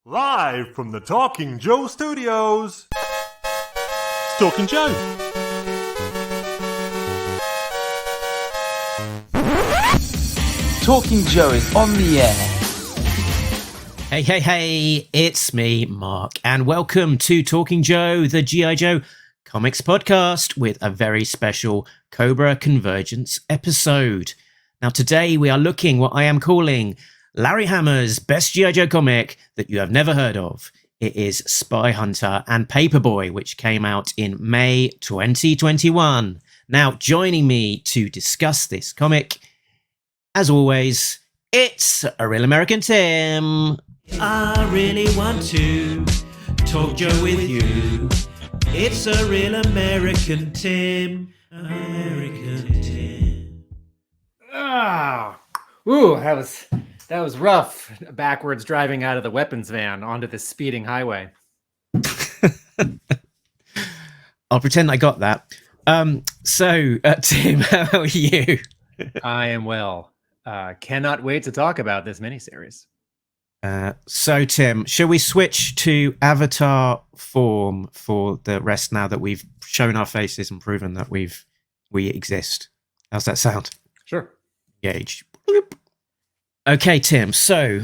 Live from the Talking Joe studios. It's Talking Joe. Talking Joe is on the air. Hey, it's me, Mark, and welcome to Talking Joe, the G.I. Joe comics podcast with a very special Cobra Convergence episode. Now, today we are looking what I am calling Larry Hama's best G.I. Joe comic that you have never heard of. It is Spyhunter and Paperboy, which came out in May 2021. Now, joining me to discuss this comic, as always, it's a real American Tim. I really want to talk Joe with you. It's a real American Tim. American Tim. Ooh, that was rough. Backwards driving out of the weapons van onto the speeding highway. I'll pretend I got that. Tim, how are you? I am well. Cannot wait to talk about this miniseries. So, Tim, shall we switch to avatar form for the rest now that we've shown our faces and proven that we exist? How's that sound? Sure. Engaged. Okay, Tim. So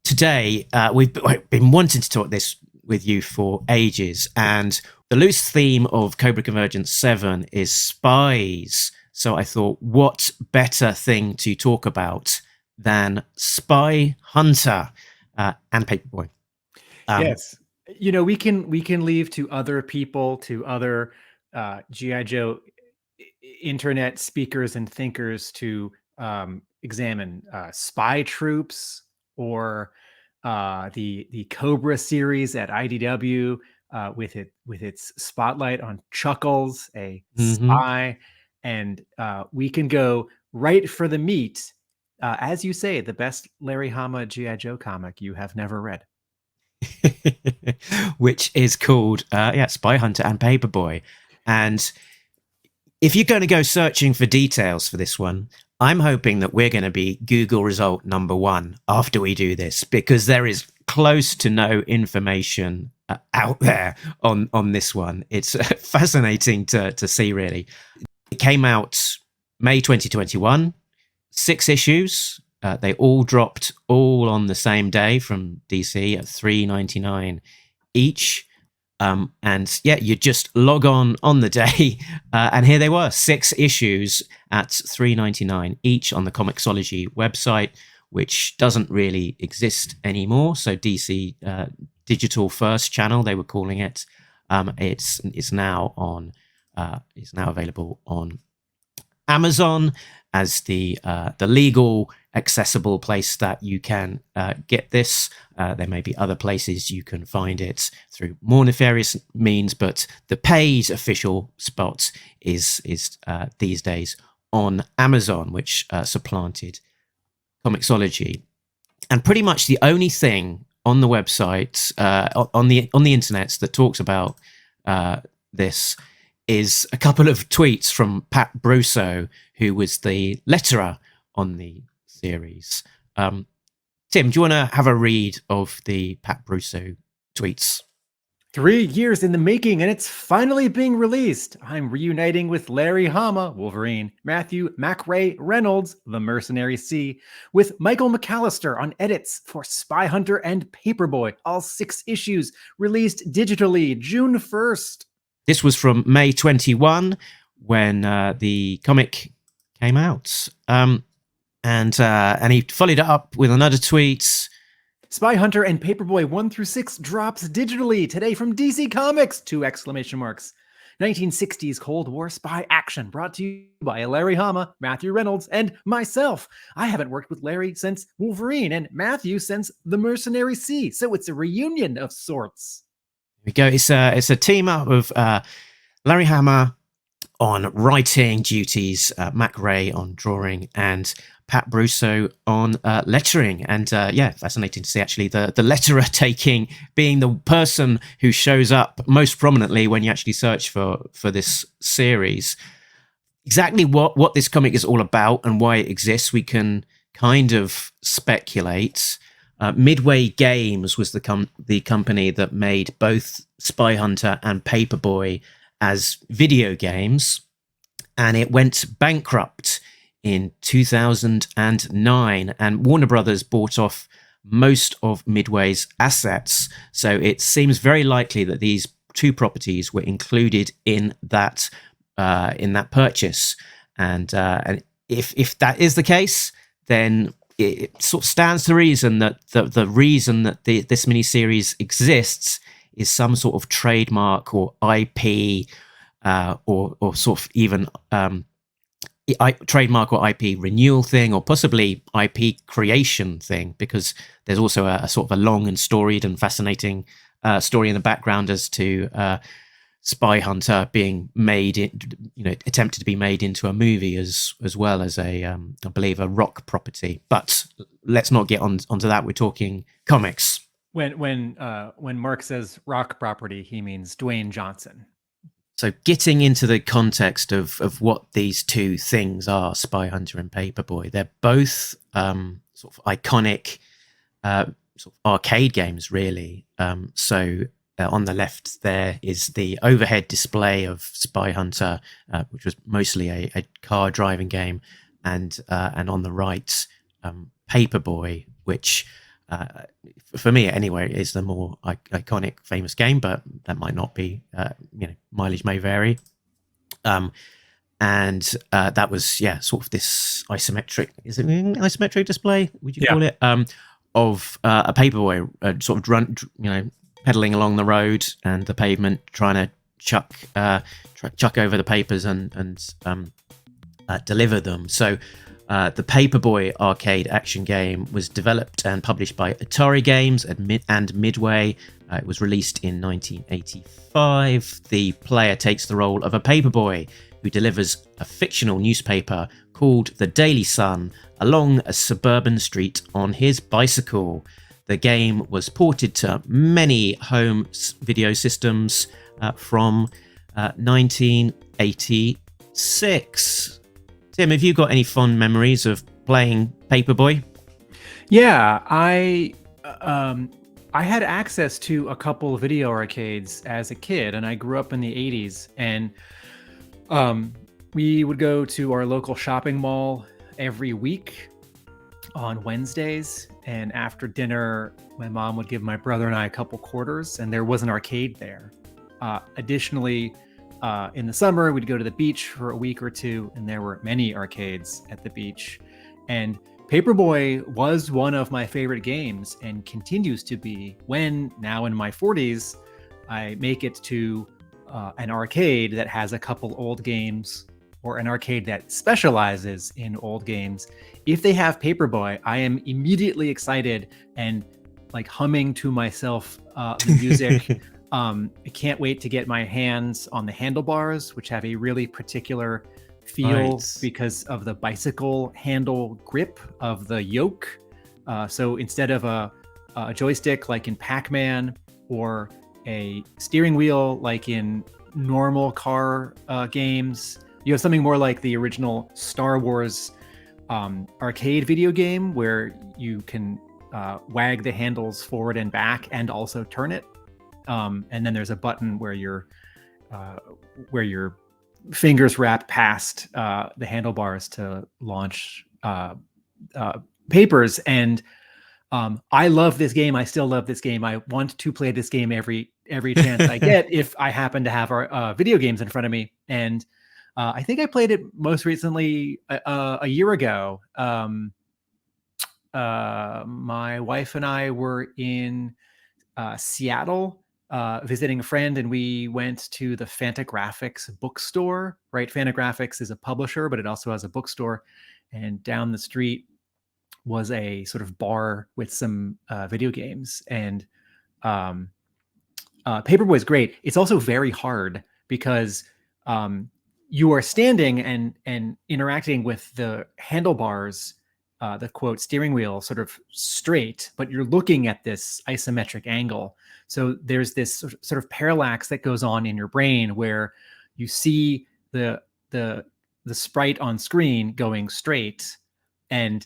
today we've been wanting to talk this with you for ages, and the loose theme of Cobra Convergence 7 is spies. So I thought, what better thing to talk about than Spy Hunter and Paperboy? Yes, we can leave to other people, to other G.I. Joe internet speakers and thinkers to examine spy troops or the Cobra series at IDW with its spotlight on Chuckles, a spy, and we can go right for the meat. As you say, the best Larry Hama G.I. Joe comic you have never read. Which is called Spy Hunter and Paperboy. And if you're going to go searching for details for this one, I'm hoping that we're going to be Google result number one after we do this, because there is close to no information out there on this one. It's fascinating to see, really. It came out May 2021, 6 issues. They all dropped all on the same day from DC at $3.99 each. You just log on the day, and here they were, 6 issues at $3.99 each on the ComiXology website, which doesn't really exist anymore. So DC Digital First Channel, they were calling it. It's now available on Amazon as the legal accessible place that you can get this. There may be other places you can find it through more nefarious means, but the paid official spot is these days on Amazon, which supplanted ComiXology. And pretty much the only thing on the website, on the internet, that talks about this is a couple of tweets from Pat Brosseau, who was the letterer on the series. Tim, do you want to have a read of the Pat Brosseau tweets? 3 years in the making, and it's finally being released. I'm reuniting with Larry Hama, Wolverine, Mac Rey Reynolds, the Mercenary C, with Michael McAllister on edits for Spy Hunter and Paperboy, all 6 issues, released digitally June 1st. This was from May 21 when the comic came out. And he followed it up with another tweet. Spy Hunter and Paperboy 1-6 drops digitally today from DC Comics! 2 exclamation marks. 1960s Cold War spy action brought to you by Larry Hama, Matthew Reynolds, and myself. I haven't worked with Larry since Wolverine and Matthew since The Mercenary C, so it's a reunion of sorts. Here we go. It's a team up of Larry Hama on writing duties, Mac Rey on drawing, and Pat Brosseau on lettering. And fascinating to see actually the letterer being the person who shows up most prominently when you actually search for this series. Exactly what this comic is all about and why it exists, we can kind of speculate. Midway Games was the company that made both Spy Hunter and Paperboy as video games, and it went bankrupt in 2009, and Warner Brothers bought off most of Midway's assets. So it seems very likely that these two properties were included in that purchase, and if that is the case, then it sort of stands to reason that the reason that this miniseries exists is some sort of trademark or IP, or sort of even trademark or IP renewal thing, or possibly IP creation thing, because there's also a sort of a long and storied and fascinating story in the background as to Spy Hunter being made, attempted to be made into a movie as well as I believe a rock property. But let's not get onto that. We're talking comics. When Mark says rock property, he means Dwayne Johnson. So getting into the context of what these two things are, Spy Hunter and Paperboy, they're both sort of iconic sort of arcade games, really. On the left there is the overhead display of Spy Hunter, which was mostly a car driving game, and on the right, Paperboy, which for me anyway is the more iconic, famous game, but that might not be. Mileage may vary. And that was sort of this isometric. Is it an isometric display? Would you call it? Of a Paperboy sort of pedaling along the road and the pavement, trying to chuck over the papers and deliver them. So the Paperboy arcade action game was developed and published by Atari Games and Midway. It was released in 1985. The player takes the role of a paperboy who delivers a fictional newspaper called The Daily Sun along a suburban street on his bicycle. The game was ported to many home video systems from 1986. Tim, have you got any fond memories of playing Paperboy? Yeah, I had access to a couple video arcades as a kid, and I grew up in the 80s. And we would go to our local shopping mall every week on Wednesdays, and after dinner my mom would give my brother and I a couple quarters, and there was an arcade there. Additionally, in the summer we'd go to the beach for a week or two, and there were many arcades at the beach. And Paperboy was one of my favorite games and continues to be when, now in my 40s, I make it to an arcade that has a couple old games, or an arcade that specializes in old games. If they have Paperboy, I am immediately excited and like humming to myself the music. I can't wait to get my hands on the handlebars, which have a really particular feel because of the bicycle handle grip of the yoke. So instead of a joystick like in Pac-Man, or a steering wheel like in normal car games, you have something more like the original Star Wars arcade video game, where you can wag the handles forward and back and also turn it. And then there's a button where your fingers wrap past the handlebars to launch papers. And I love this game. I still love this game. I want to play this game every chance I get if I happen to have our video games in front of me. And I think I played it most recently a year ago. My wife and I were in Seattle visiting a friend, and we went to the Fantagraphics bookstore, right? Fantagraphics is a publisher, but it also has a bookstore. And down the street was a sort of bar with some video games. And Paperboy is great. It's also very hard because you are standing and interacting with the handlebars, the quote steering wheel, sort of straight, but you're looking at this isometric angle. So there's this sort of parallax that goes on in your brain where you see the sprite on screen going straight, and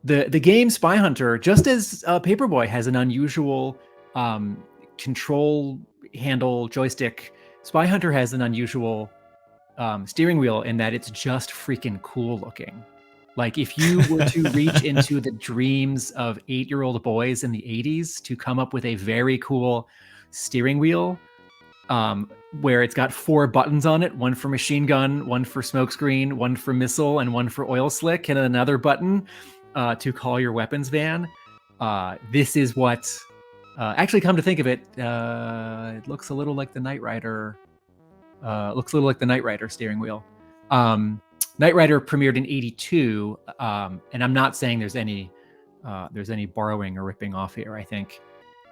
the game Spy Hunter, just as Paperboy has an unusual control handle joystick, Spy Hunter has an unusual steering wheel in that it's just freaking cool looking. Like if you were to reach into the dreams of 8-year-old boys in the 80s to come up with a very cool steering wheel, where it's got 4 buttons on it, one for machine gun, one for smokescreen, one for missile, and one for oil slick, and another button to call your weapons van. This is what, actually come to think of it, it looks a little like the Knight Rider. Looks a little like the Knight Rider steering wheel. Knight Rider premiered in '82, and I'm not saying there's any borrowing or ripping off here. I think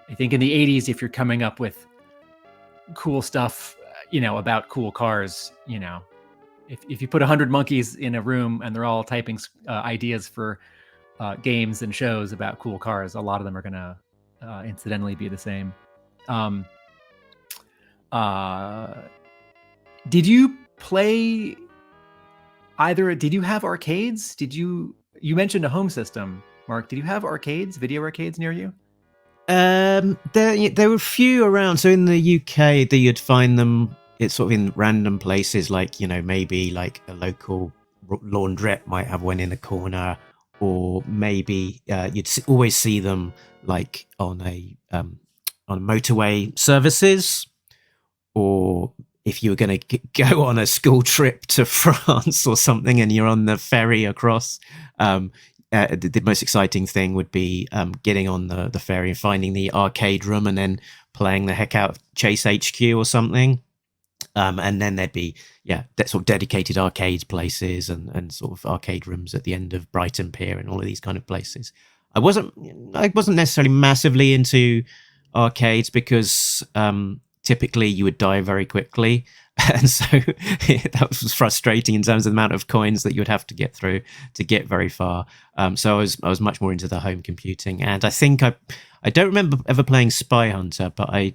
in the '80s, if you're coming up with cool stuff, about cool cars, if you put 100 monkeys in a room and they're all typing ideas for games and shows about cool cars, a lot of them are gonna incidentally be the same. Did you play either? Did you have arcades? You mentioned a home system, Mark. Did you have arcades, video arcades near you? There were a few around. So in the UK, you'd find them. It's sort of in random places, like maybe like a local laundrette might have one in a corner, or maybe you'd always see them like on motorway services, or if you were going to go on a school trip to France or something and you're on the ferry across, the most exciting thing would be getting on the ferry and finding the arcade room and then playing the heck out of Chase HQ or something. And then there'd be, that sort of dedicated arcade places and sort of arcade rooms at the end of Brighton Pier and all of these kind of places. I wasn't necessarily massively into arcades because typically you would die very quickly, and so that was frustrating in terms of the amount of coins that you would have to get through to get very far. So I was much more into the home computing, and I think I don't remember ever playing Spy Hunter, but I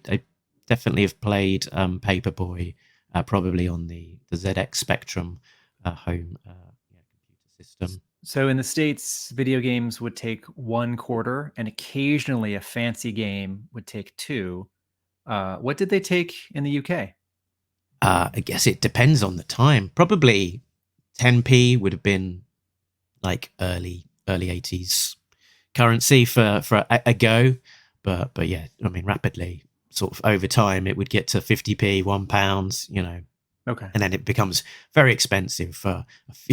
definitely have played Paperboy, probably on the ZX Spectrum home computer system. So in the States, video games would take 1 quarter, and occasionally a fancy game would take 2. What did they take in the UK? I guess it depends on the time. Probably 10p would have been like early 80s currency for a go, but yeah, I mean, rapidly, sort of over time, it would get to 50p, £1, Okay. And then it becomes very expensive for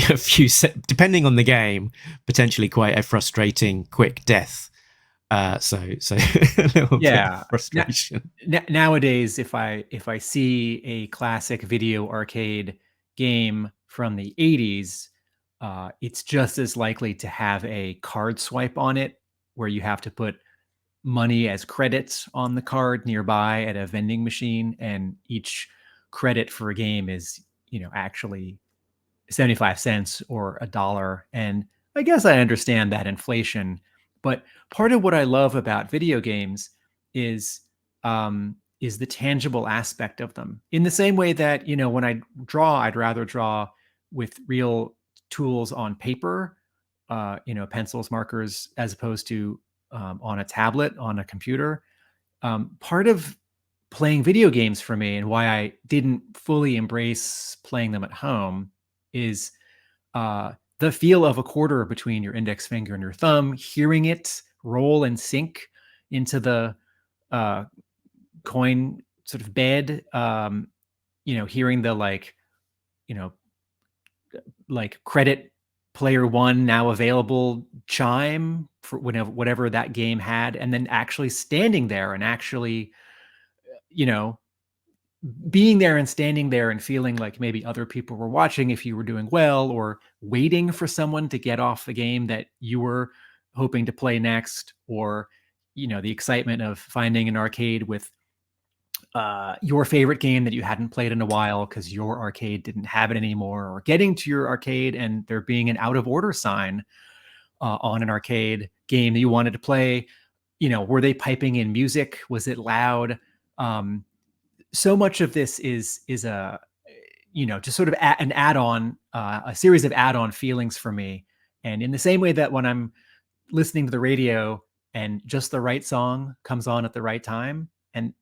a few depending on the game, potentially quite a frustrating quick death. So a little bit of frustration. Nowadays, if I see a classic video arcade game from the 80s, it's just as likely to have a card swipe on it, where you have to put money as credits on the card nearby at a vending machine, and each credit for a game is, actually 75 cents or $1. And I guess I understand that inflation, but part of what I love about video games is the tangible aspect of them. In the same way that, when I draw, I'd rather draw with real tools on paper, pencils, markers, as opposed to on a tablet, on a computer. Part of playing video games for me, and why I didn't fully embrace playing them at home, is the feel of a quarter between your index finger and your thumb, hearing it roll and sink into the coin sort of bed, hearing the like credit player 1 now available chime for whatever that game had, and then actually standing there and actually, being there and standing there and feeling like maybe other people were watching if you were doing well, or waiting for someone to get off the game that you were hoping to play next, or, the excitement of finding an arcade with your favorite game that you hadn't played in a while because your arcade didn't have it anymore, or getting to your arcade and there being an out of order sign on an arcade game that you wanted to play. Were they piping in music? Was it loud? So much of this is a, just sort of an add-on, a series of add-on feelings for me. And in the same way that when I'm listening to the radio and just the right song comes on at the right time. And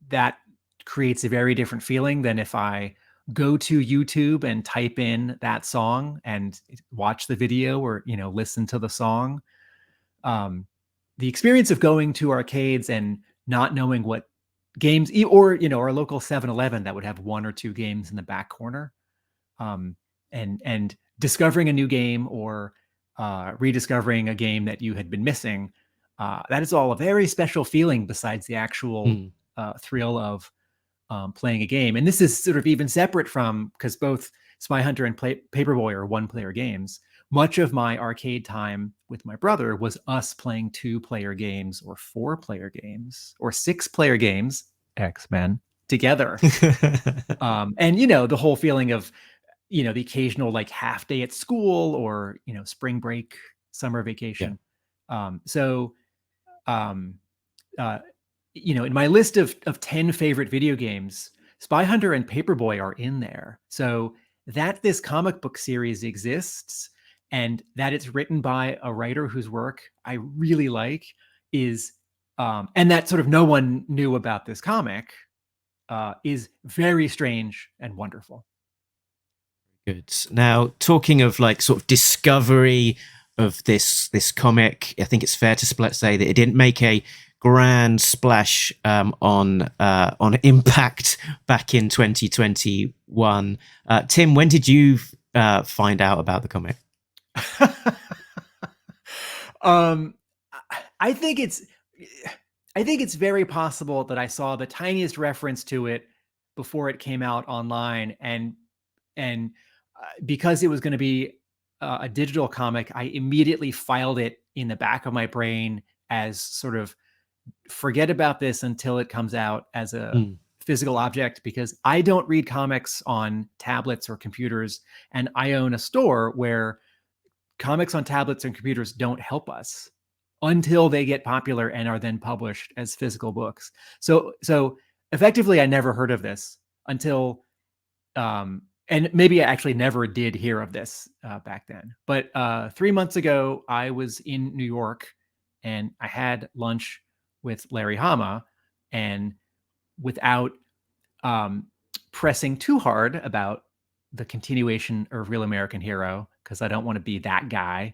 that creates a very different feeling than if I go to YouTube and type in that song and watch the video or, listen to the song. The experience of going to arcades and not knowing what games, or, our local 7-Eleven that would have one or two games in the back corner, and discovering a new game or rediscovering a game that you had been missing. That is all a very special feeling besides the actual thrill of playing a game. And this is sort of even separate from, because both Spy Hunter and Paperboy are one-player games. Much of my arcade time with my brother was us playing 2-player games or 4-player games or 6-player games, X-Men, together. And, the whole feeling of, the occasional like half day at school or, spring break, summer vacation. Yeah. In my list of 10 favorite video games, Spy Hunter and Paperboy are in there. So that this comic book series exists and that it's written by a writer whose work I really like is, and that sort of no one knew about this comic, is very strange and wonderful. Good. Now, talking of like sort of discovery of this comic, I think it's fair to say that it didn't make a grand splash on Impact back in 2021. Tim, when did you find out about the comic? I think it's very possible that I saw the tiniest reference to it before it came out online, and because it was going to be a digital comic, I immediately filed it in the back of my brain as sort of forget about this until it comes out as a physical object, because I don't read comics on tablets or computers, and I own a store where comics on tablets and computers don't help us until they get popular and are then published as physical books. So effectively, I never heard of this until, and maybe I actually never did hear of this back then. But 3 months ago, I was in New York and I had lunch with Larry Hama, and without pressing too hard about the continuation of Real American Hero, because I don't want to be that guy,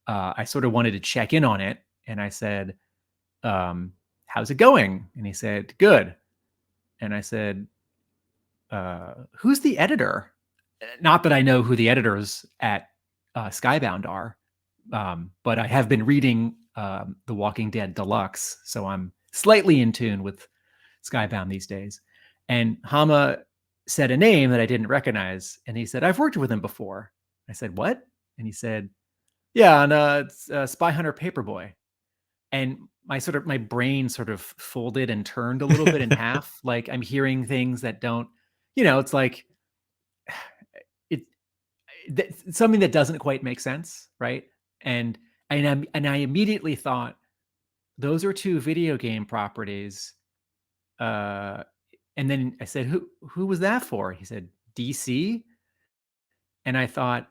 I sort of wanted to check in on it. And I said, how's it going? And he said, good. And I said, who's the editor? Not that I know who the editors at Skybound are, but I have been reading The Walking Dead Deluxe, so I'm slightly in tune with Skybound these days. And Hama said a name that I didn't recognize, and he said, I've worked with him before. I said, what? And he said, yeah, on Spy Hunter Paperboy. And my brain sort of folded and turned a little bit in half. Like I'm hearing things that don't, it's like it's something that doesn't quite make sense, right? And I immediately thought those are two video game properties. And then I said, who was that for? He said, DC. And I thought,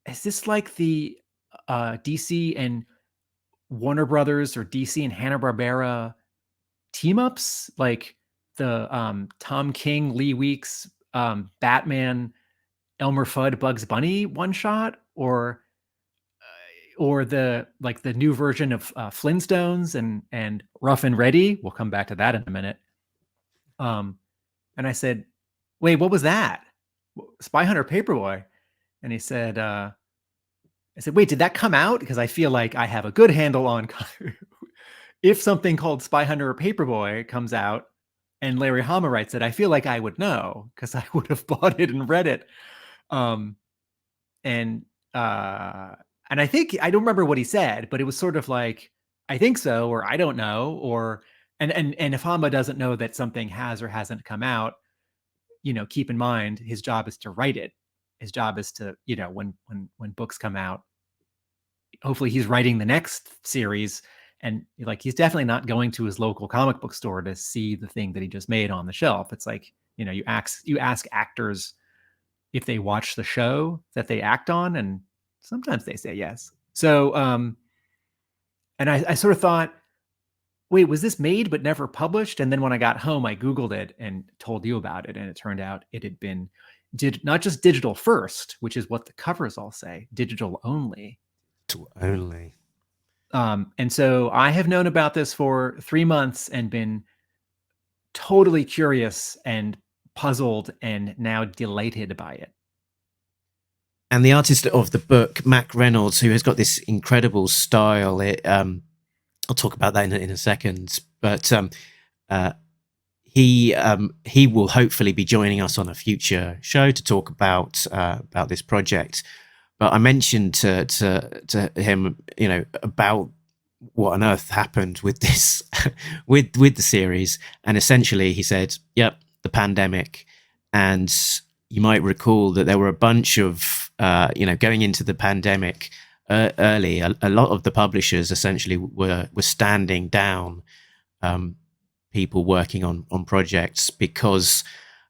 is this like the DC and Warner Brothers or DC and Hanna-Barbera team ups, like the Tom King, Lee Weeks, Batman, Elmer Fudd, Bugs Bunny one shot, or the new version of Flintstones and Rough and Ready. We'll come back to that in a minute. And I said, wait, what was that? Spy Hunter Paperboy. And he said, I said, wait, did that come out? Because I feel like I have a good handle on if something called Spy Hunter or Paperboy comes out and Larry Hama writes it, I feel like I would know because I would have bought it and read it. And I think, I don't remember what he said, but it was sort of like, I think so, or I don't know, or, and if Hama doesn't know that something has or hasn't come out, keep in mind, his job is to write it. His job is to, when books come out, hopefully he's writing the next series, and like, he's definitely not going to his local comic book store to see the thing that he just made on the shelf. It's like, you ask actors if they watch the show that they act on, and sometimes they say yes. So, And I sort of thought, wait, was this made but never published? And then when I got home, I Googled it and told you about it. And it turned out it had been not just digital first, which is what the covers all say, digital only. Only. And so I have known about this for 3 months and been totally curious and puzzled and now delighted by it. And the artist of the book, Mac Reynolds, who has got this incredible style, I'll talk about that in a second, but he will hopefully be joining us on a future show to talk about this project. But I mentioned to him, about what on earth happened with this, with the series, and essentially he said, "Yep, the pandemic." And you might recall that there were a bunch of, going into the pandemic early. A lot of the publishers essentially were standing down people working on projects because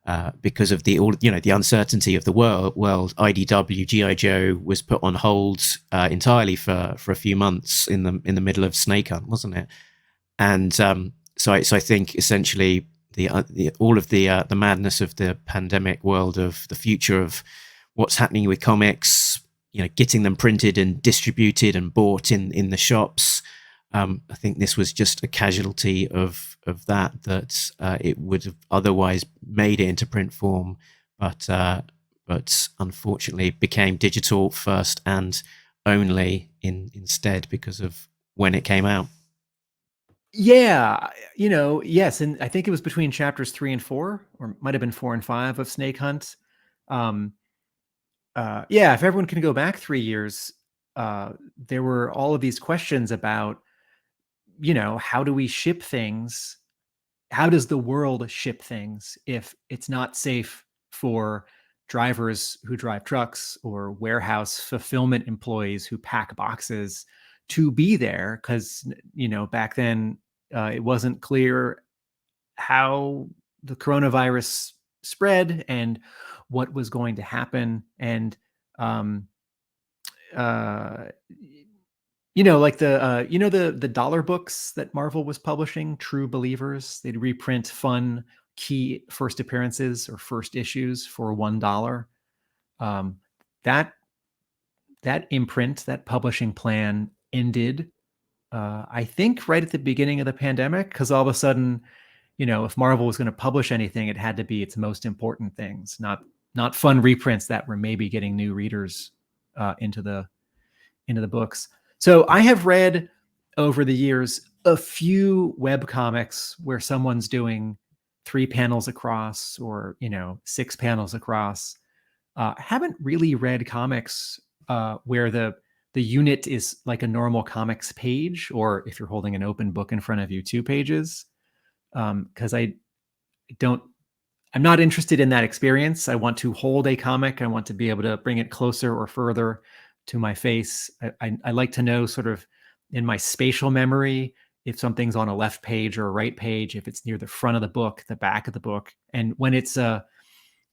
of the uncertainty of the world. IDW GI Joe was put on hold entirely for a few months in the middle of Snake Hunt, wasn't it? And so I think essentially all of the madness of the pandemic world, of the future of what's happening with comics, getting them printed and distributed and bought in the shops. I think this was just a casualty of that it would have otherwise made it into print form, but unfortunately became digital first and only instead because of when it came out. Yeah, yes, and I think it was between chapters 3 and 4, or might have been 4 and 5 of Snake Hunt. If everyone can go back 3 years, there were all of these questions about, how do we ship things? How does the world ship things if it's not safe for drivers who drive trucks or warehouse fulfillment employees who pack boxes to be there? Because, back then it wasn't clear how the coronavirus spread and what was going to happen. And, like the dollar books that Marvel was publishing, True Believers, they'd reprint fun key first appearances or first issues for $1. That imprint, that publishing plan ended, I think right at the beginning of the pandemic, because all of a sudden, if Marvel was going to publish anything, it had to be its most important things, not fun reprints that were maybe getting new readers into the books. So I have read over the years a few web comics where someone's doing 3 panels across or 6 panels across. Haven't really read comics where the unit is like a normal comics page, or if you're holding an open book in front of you, 2 pages. Because I'm not interested in that experience. I want to hold a comic. I want to be able to bring it closer or further to my face. I like to know sort of in my spatial memory if something's on a left page or a right page, if it's near the front of the book, the back of the book. And when it's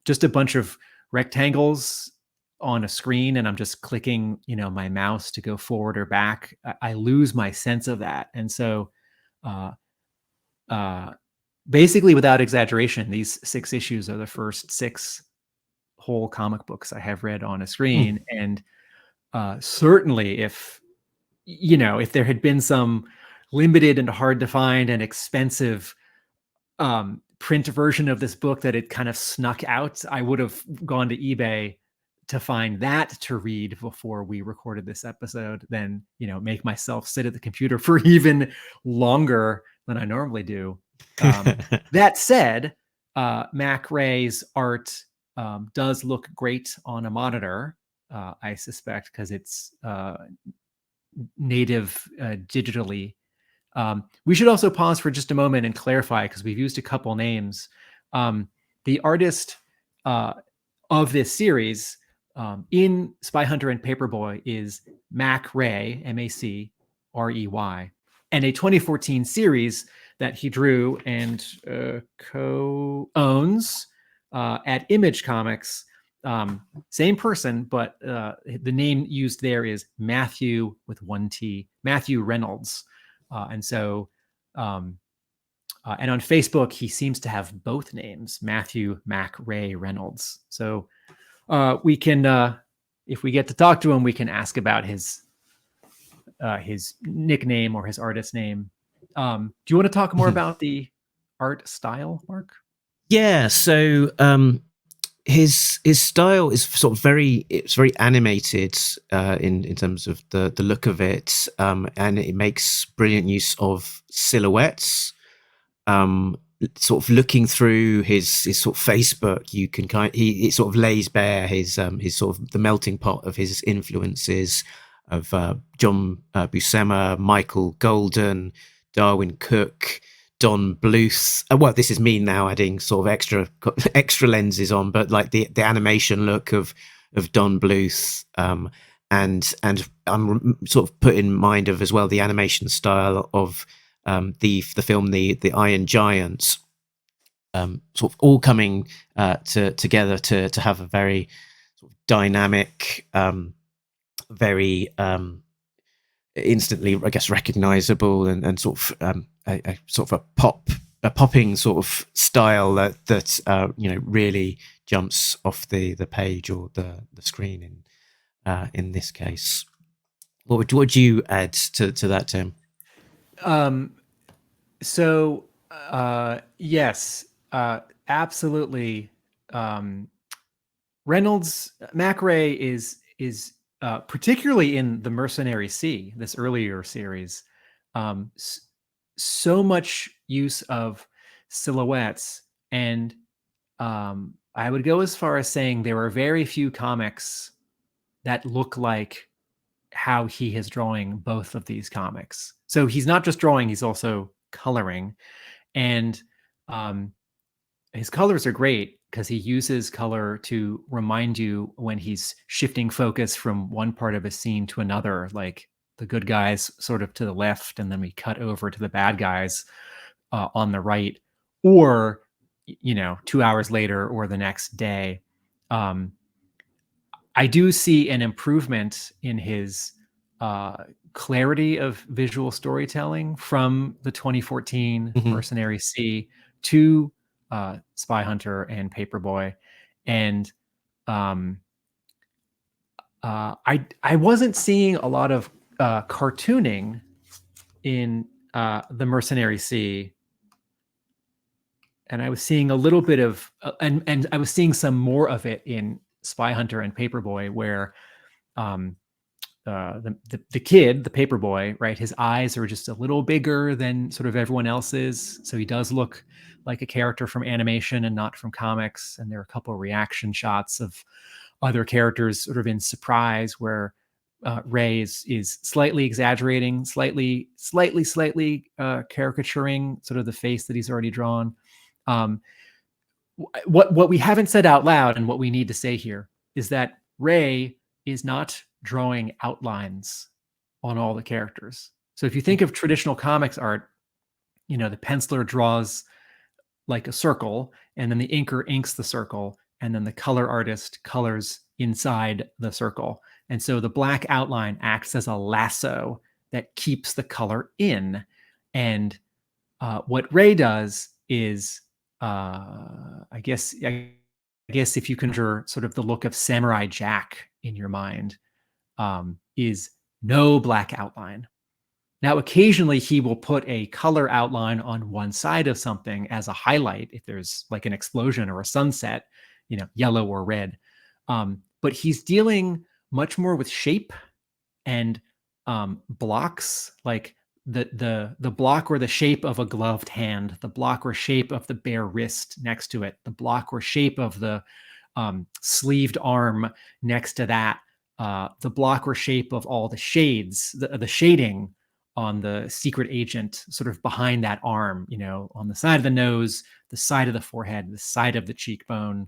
just a bunch of rectangles on a screen and I'm just clicking, my mouse to go forward or back, I lose my sense of that. And so basically, without exaggeration, these 6 issues are the first 6 whole comic books I have read on a screen. And certainly if there had been some limited and hard to find and expensive print version of this book that had kind of snuck out, I would have gone to eBay to find that to read before we recorded this episode, than, make myself sit at the computer for even longer than I normally do. That said, Mac Rey's art does look great on a monitor, I suspect, because it's native digitally. We should also pause for just a moment and clarify, because we've used a couple names. The artist of this series in Spy Hunter and Paperboy is Mac Rey, Macrey, and a 2014 series that he drew and co-owns at Image Comics Same person, but the name used there is Matthew with one T, Matthew Reynolds. And on Facebook, he seems to have both names, Matthew Mac Rey Reynolds. So we can, if we get to talk to him, we can ask about his nickname or his artist name. Do you want to talk more about the art style, Mark? Yeah. So his style is sort of very animated in terms of the look of it, and it makes brilliant use of silhouettes. Sort of looking through his sort of Facebook, you can it sort of lays bare his sort of the melting pot of his influences of John Buscema, Michael Golden, Darwin Cook, Don Bluth. Well, this is me now adding sort of extra lenses on, but like the animation look of Don Bluth, and I'm sort of put in mind of as well the animation style of the film the Iron Giant, sort of all coming together to have a very sort of dynamic, very instantly, I guess, recognizable and sort of a sort of a popping sort of style that really jumps off the page or the screen in this case. What would you add to that, Tim? Yes, absolutely. Reynolds, Mac Rey is particularly in the Mercenary Sea, this earlier series, so much use of silhouettes, and I would go as far as saying there are very few comics that look like how he is drawing both of these comics. So he's not just drawing, he's also coloring. And his colors are great because he uses color to remind you when he's shifting focus from one part of a scene to another, like the good guys sort of to the left, and then we cut over to the bad guys on the right, or 2 hours later or the next day. I do see an improvement in his clarity of visual storytelling from the 2014 Mercenary Sea to Spy Hunter and Paperboy. And I wasn't seeing a lot of cartooning in the Mercenary Sea. And I was seeing a little bit of, and I was seeing some more of it in Spy Hunter and Paperboy, where the kid, the Paperboy, right, his eyes are just a little bigger than sort of everyone else's, so he does look like a character from animation and not from comics. And there are a couple of reaction shots of other characters sort of in surprise, where Rey is slightly exaggerating, slightly caricaturing sort of the face that he's already drawn. What we haven't said out loud, and what we need to say here, is that Rey is not drawing outlines on all the characters. So if you think of traditional comics art, the penciler draws like a circle, and then the inker inks the circle, and then the color artist colors inside the circle. And so the black outline acts as a lasso that keeps the color in. And what Rey does is, I guess if you conjure sort of the look of Samurai Jack in your mind, is no black outline. Now, occasionally he will put a color outline on one side of something as a highlight, if there's like an explosion or a sunset, yellow or red. But he's dealing much more with shape and blocks, like the block or the shape of a gloved hand, the block or shape of the bare wrist next to it, the block or shape of the sleeved arm next to that, the block or shape of all the shades, the shading on the secret agent sort of behind that arm, on the side of the nose, the side of the forehead, the side of the cheekbone,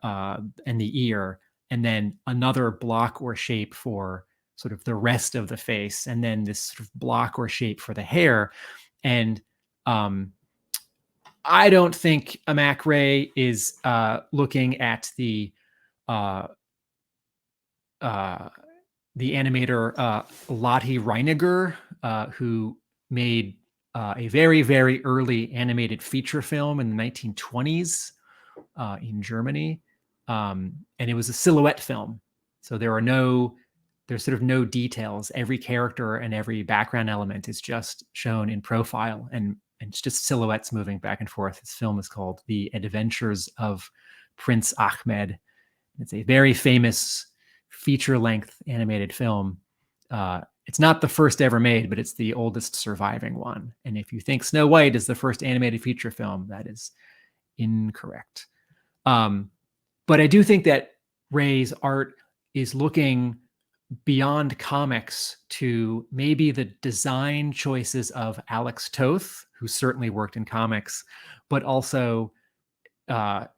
and the ear, and then another block or shape for sort of the rest of the face, and then this sort of block or shape for the hair. And I don't think a Mac Rey is looking at the uh, the animator Lotte Reiniger, who made a very, very early animated feature film in the 1920s in Germany. And it was a silhouette film. So there's sort of no details. Every character and every background element is just shown in profile, and it's just silhouettes moving back and forth. This film is called The Adventures of Prince Ahmed. It's a very famous feature-length animated film. It's not the first ever made, but it's the oldest surviving one. And if you think Snow White is the first animated feature film, that is incorrect. But I do think that Rey's art is looking beyond comics to maybe the design choices of Alex Toth, who certainly worked in comics, but also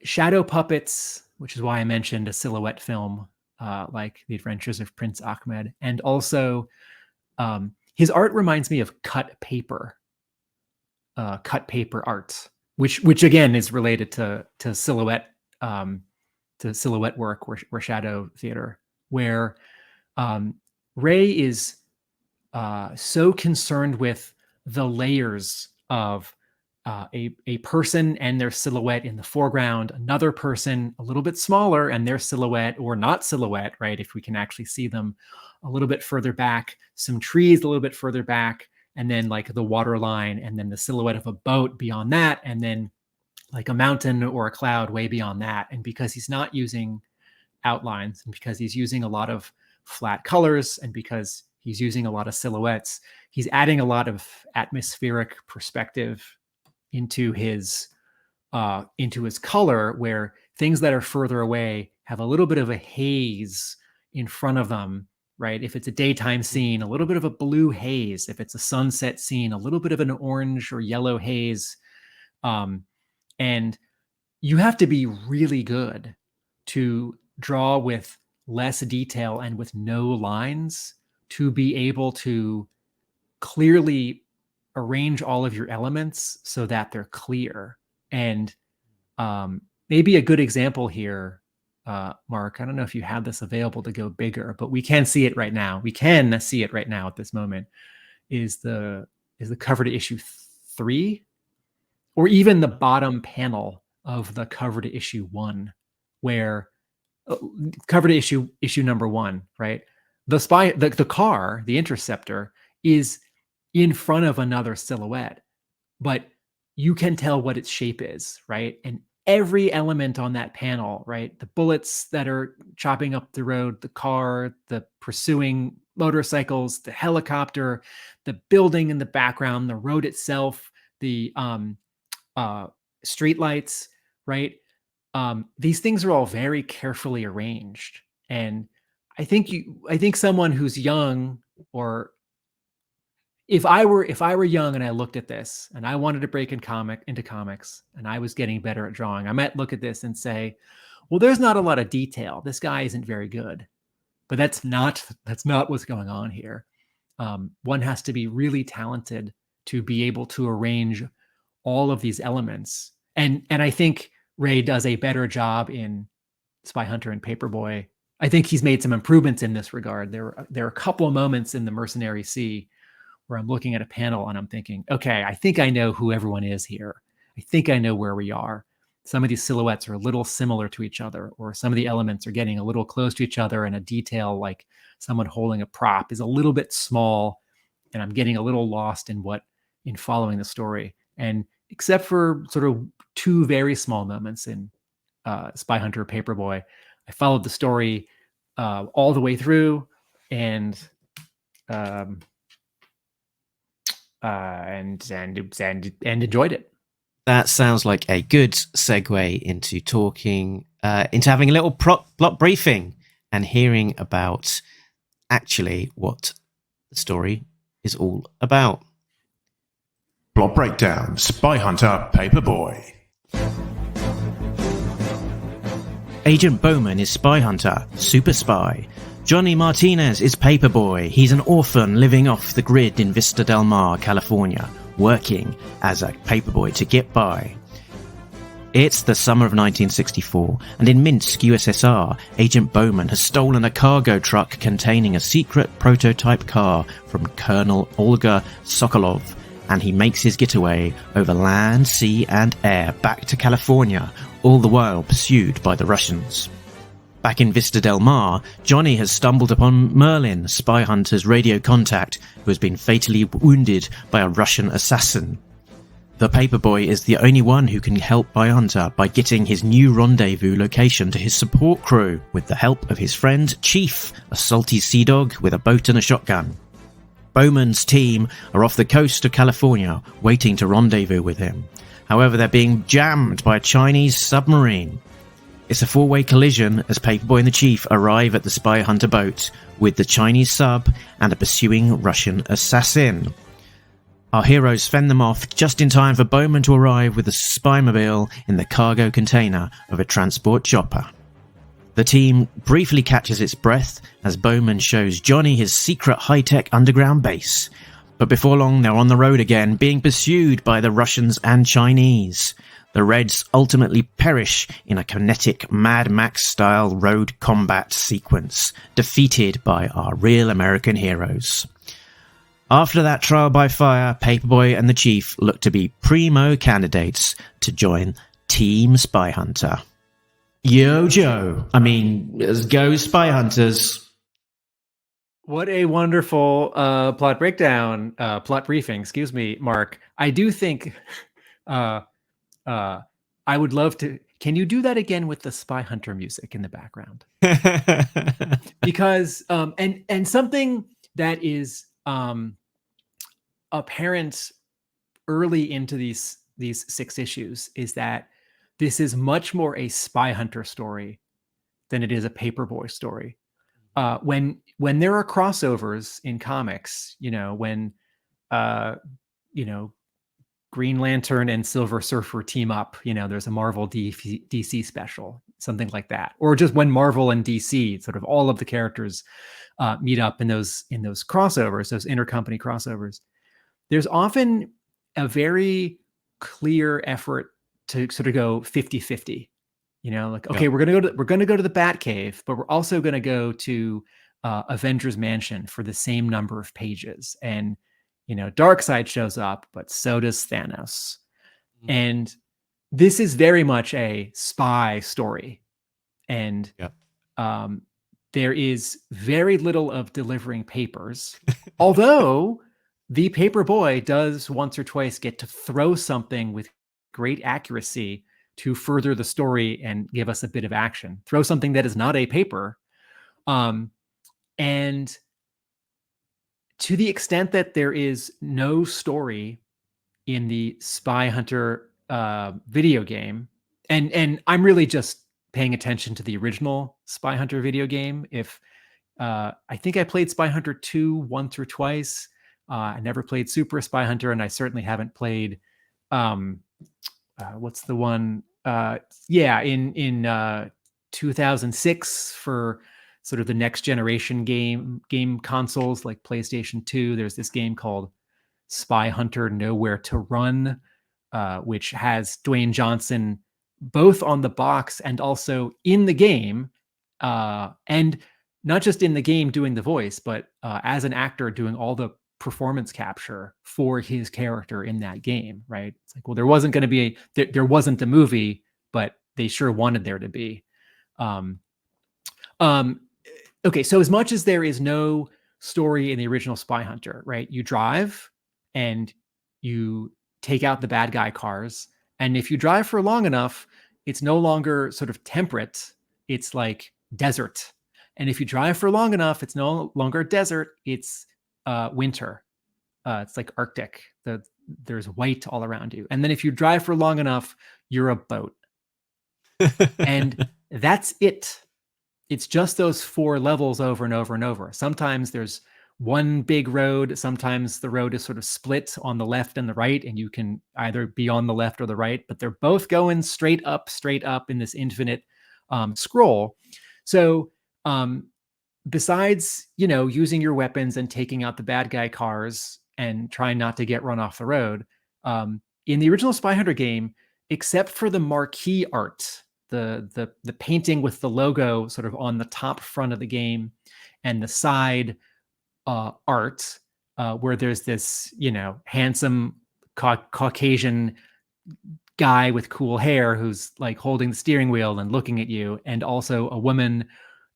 shadow puppets, which is why I mentioned a silhouette film like The Adventures of Prince Ahmed. And also his art reminds me of cut paper art, which again is related to silhouette work or shadow theater, where Rey is so concerned with the layers of a person and their silhouette in the foreground, another person a little bit smaller and their silhouette or not silhouette, right? If we can actually see them a little bit further back, some trees a little bit further back, and then like the water line, and then the silhouette of a boat beyond that, and then like a mountain or a cloud way beyond that. And because he's not using outlines, and because he's using a lot of flat colors, and because he's using a lot of silhouettes, he's adding a lot of atmospheric perspective into his color, where things that are further away have a little bit of a haze in front of them, right? If it's a daytime scene, a little bit of a blue haze. If it's a sunset scene, a little bit of an orange or yellow haze. And you have to be really good to draw with less detail and with no lines to be able to clearly arrange all of your elements so that they're clear. And maybe a good example here, Mark, I don't know if you have this available to go bigger, but we can see it right now. We can see it right now at this moment, is the cover to issue 3, or even the bottom panel of the cover to issue 1, where cover to issue number 1, right? The car, the Interceptor, is in front of another silhouette, but you can tell what its shape is, right? And every element on that panel, right? The bullets that are chopping up the road, the car, the pursuing motorcycles, the helicopter, the building in the background, the road itself, the street lights, right? These things are all very carefully arranged. And I think someone who's young, or if I were young and I looked at this and I wanted to break into comics and I was getting better at drawing, I might look at this and say, well, there's not a lot of detail. This guy isn't very good. But that's not what's going on here. One has to be really talented to be able to arrange all of these elements. And I think Rey does a better job in Spy Hunter and Paperboy. I think he's made some improvements in this regard. There are a couple of moments in The Mercenary Sea where I'm looking at a panel and I'm thinking, okay, I think I know who everyone is here. I think I know where we are. Some of these silhouettes are a little similar to each other, or some of the elements are getting a little close to each other, and a detail like someone holding a prop is a little bit small, and I'm getting a little lost in following the story. And except for sort of 2 very small moments in Spy Hunter Paperboy, I followed the story all the way through and enjoyed it. That sounds like a good segue into talking, into having a little plot briefing and hearing about actually what the story is all about. Plot breakdown, Spy Hunter, Paperboy. Agent Bowman is Spy Hunter, super spy. Johnny Martinez is Paperboy. He's an orphan living off the grid in Vista Del Mar, California, working as a paperboy to get by. It's the summer of 1964, and in Minsk, USSR, Agent Bowman has stolen a cargo truck containing a secret prototype car from Colonel Olga Sokolov, and he makes his getaway over land, sea, and air back to California, all the while pursued by the Russians. Back in Vista Del Mar, Johnny has stumbled upon Merlin, Spy Hunter's radio contact, who has been fatally wounded by a Russian assassin. The paperboy is the only one who can help Spy Hunter by getting his new rendezvous location to his support crew with the help of his friend Chief, a salty sea dog with a boat and a shotgun. Bowman's team are off the coast of California waiting to rendezvous with him. However, they're being jammed by a Chinese submarine. It's a four-way collision as Paperboy and the Chief arrive at the Spy Hunter boat with the Chinese sub and a pursuing Russian assassin. Our heroes fend them off just in time for Bowman to arrive with the spymobile in the cargo container of a transport chopper. The team briefly catches its breath as Bowman shows Johnny his secret high-tech underground base. But before long, they're on the road again, being pursued by the Russians and Chinese. The Reds ultimately perish in a kinetic Mad Max-style road combat sequence, defeated by our real American heroes. After that trial by fire, Paperboy and the Chief look to be primo candidates to join Team Spy Hunter. Yo, Joe. Let's go Spy Hunters. What a wonderful plot breakdown, plot briefing. Excuse me, Mark. I do think I would love to. Can you do that again with the Spy Hunter music in the background? Because and something that is apparent early into these 6 issues is that this is much more a Spy Hunter story than it is a Paperboy story. When there are crossovers in comics, when Green Lantern and Silver Surfer team up, there's a Marvel DC special, something like that, or just when Marvel and DC, sort of all of the characters meet up in those crossovers, those intercompany crossovers. There's often a very clear effort to sort of go 50-50. Okay, we're gonna go to the Batcave, but we're also gonna go to Avengers Mansion for the same number of pages. And Darkseid shows up, but so does Thanos. Mm-hmm. And this is very much a spy story. And there is very little of delivering papers, although the Paperboy does once or twice get to throw something with great accuracy to further the story and give us a bit of action. Throw something that is not a paper. And to the extent that there is no story in the Spy Hunter video game, and I'm really just paying attention to the original Spy Hunter video game. If I think I played Spy Hunter 2 once or twice. I never played Super Spy Hunter, and I certainly haven't played what's the one? In 2006 for sort of the next generation game consoles like PlayStation 2. There's this game called Spy Hunter Nowhere to Run, which has Dwayne Johnson both on the box and also in the game, and not just in the game doing the voice, but as an actor doing all the performance capture for his character in that game, right? It's like, well, there wasn't going to be there wasn't a movie, but they sure wanted there to be. Okay, so as much as there is no story in the original Spy Hunter, right? You drive and you take out the bad guy cars, and if you drive for long enough, it's no longer sort of temperate, it's like desert. And if you drive for long enough, it's no longer desert, it's winter. It's like Arctic. There's white all around you. And then if you drive for long enough, you're a boat. And that's it. It's just those 4 levels over and over and over. Sometimes there's one big road. Sometimes the road is sort of split on the left and the right, and you can either be on the left or the right, but they're both going straight up in this infinite scroll. So besides, using your weapons and taking out the bad guy cars and trying not to get run off the road, in the original Spy Hunter game, except for the marquee art, the painting with the logo sort of on the top front of the game, and the side art where there's this, handsome Caucasian guy with cool hair who's like holding the steering wheel and looking at you, and also a woman,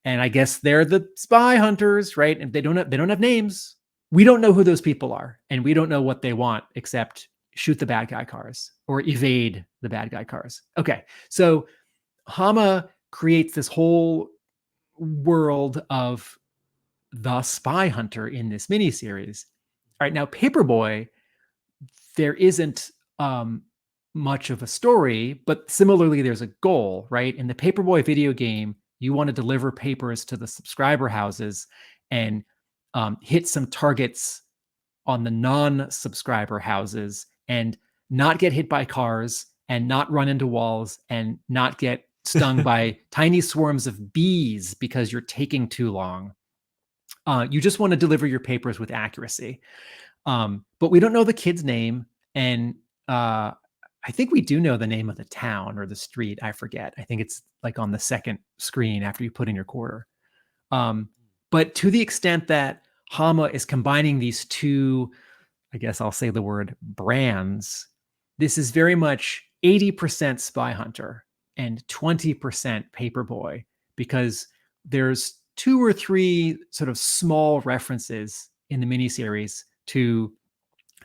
and I guess they're the spy hunters, right? And they don't have names. We don't know who those people are, and we don't know what they want except shoot the bad guy cars or evade the bad guy cars. Okay, so Hama creates this whole world of the spy hunter in this miniseries. All right, now Paperboy, there isn't much of a story, but similarly, there's a goal, right? In the Paperboy video game, you want to deliver papers to the subscriber houses and hit some targets on the non-subscriber houses and not get hit by cars and not run into walls and not get stung by tiny swarms of bees because you're taking too long. You just want to deliver your papers with accuracy. But we don't know the kid's name. And I think we do know the name of the town or the street. I forget. I think it's like on the second screen after you put in your quarter. But to the extent that Hama is combining these two, I guess I'll say the word brands, this is very much 80% Spy Hunter and 20% Paperboy, because there's 2 or 3 sort of small references in the miniseries to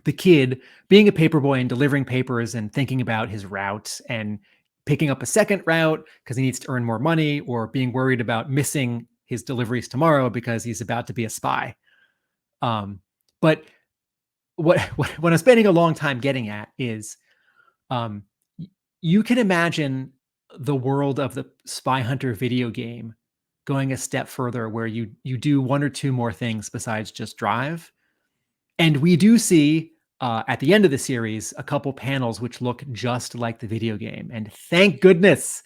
the kid being a paperboy and delivering papers and thinking about his route and picking up a second route because he needs to earn more money, or being worried about missing his deliveries tomorrow because he's about to be a spy. But what I'm spending a long time getting at is you can imagine the world of the Spy Hunter video game going a step further, where you do 1 or 2 more things besides just drive. And we do see at the end of the series a couple panels which look just like the video game, and thank goodness.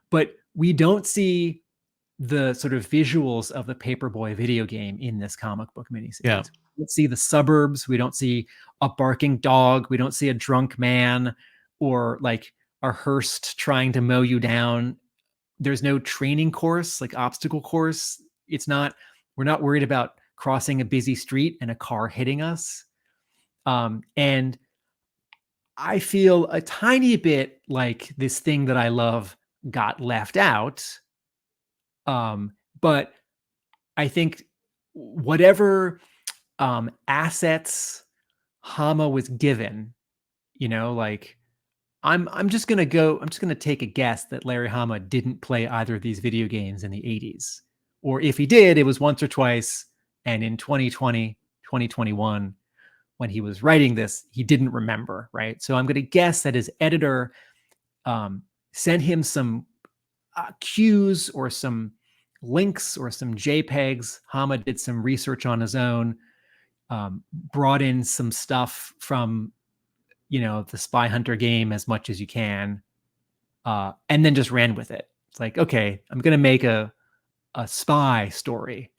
But we don't see the sort of visuals of the Paperboy video game in this comic book miniseries. Yeah. We don't see the suburbs. We don't see a barking dog. We don't see a drunk man or like a hearse trying to mow you down. There's no training course, like obstacle course. We're not worried about crossing a busy street and a car hitting us. And I feel a tiny bit like this thing that I love got left out. But I think whatever assets Hama was given, like I'm just going to take a guess that Larry Hama didn't play either of these video games in the 80s. Or if he did, it was once or twice. And in 2020, 2021, when he was writing this, he didn't remember, right? So I'm going to guess that his editor sent him some cues or some links or some JPEGs. Hama did some research on his own, brought in some stuff from, the Spy Hunter game as much as you can, and then just ran with it. It's like, okay, I'm going to make a spy story.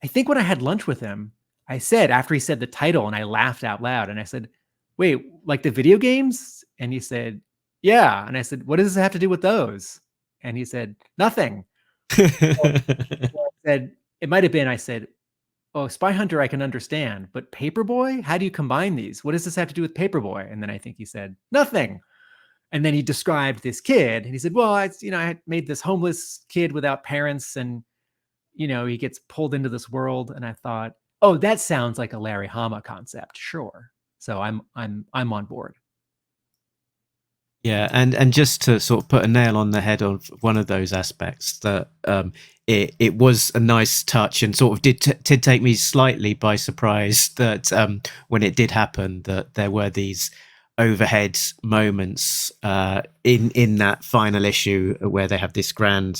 I think when I had lunch with him, I said, after he said the title, and I laughed out loud, and I said, wait, like the video games? And he said, yeah. And I said, what does it have to do with those? And he said, nothing. I said, it might have been, I said, oh, Spy Hunter, I can understand, but Paperboy, how do you combine these? What does this have to do with Paperboy? And then I think he said, nothing. And then he described this kid, and he said, well, I had made this homeless kid without parents, and he gets pulled into this world. And I thought, oh, that sounds like a Larry Hama concept. Sure. So I'm on board. Yeah, and just to sort of put a nail on the head of one of those aspects, that it was a nice touch, and sort of did take me slightly by surprise that when it did happen, that there were these overhead moments in that final issue where they have this grand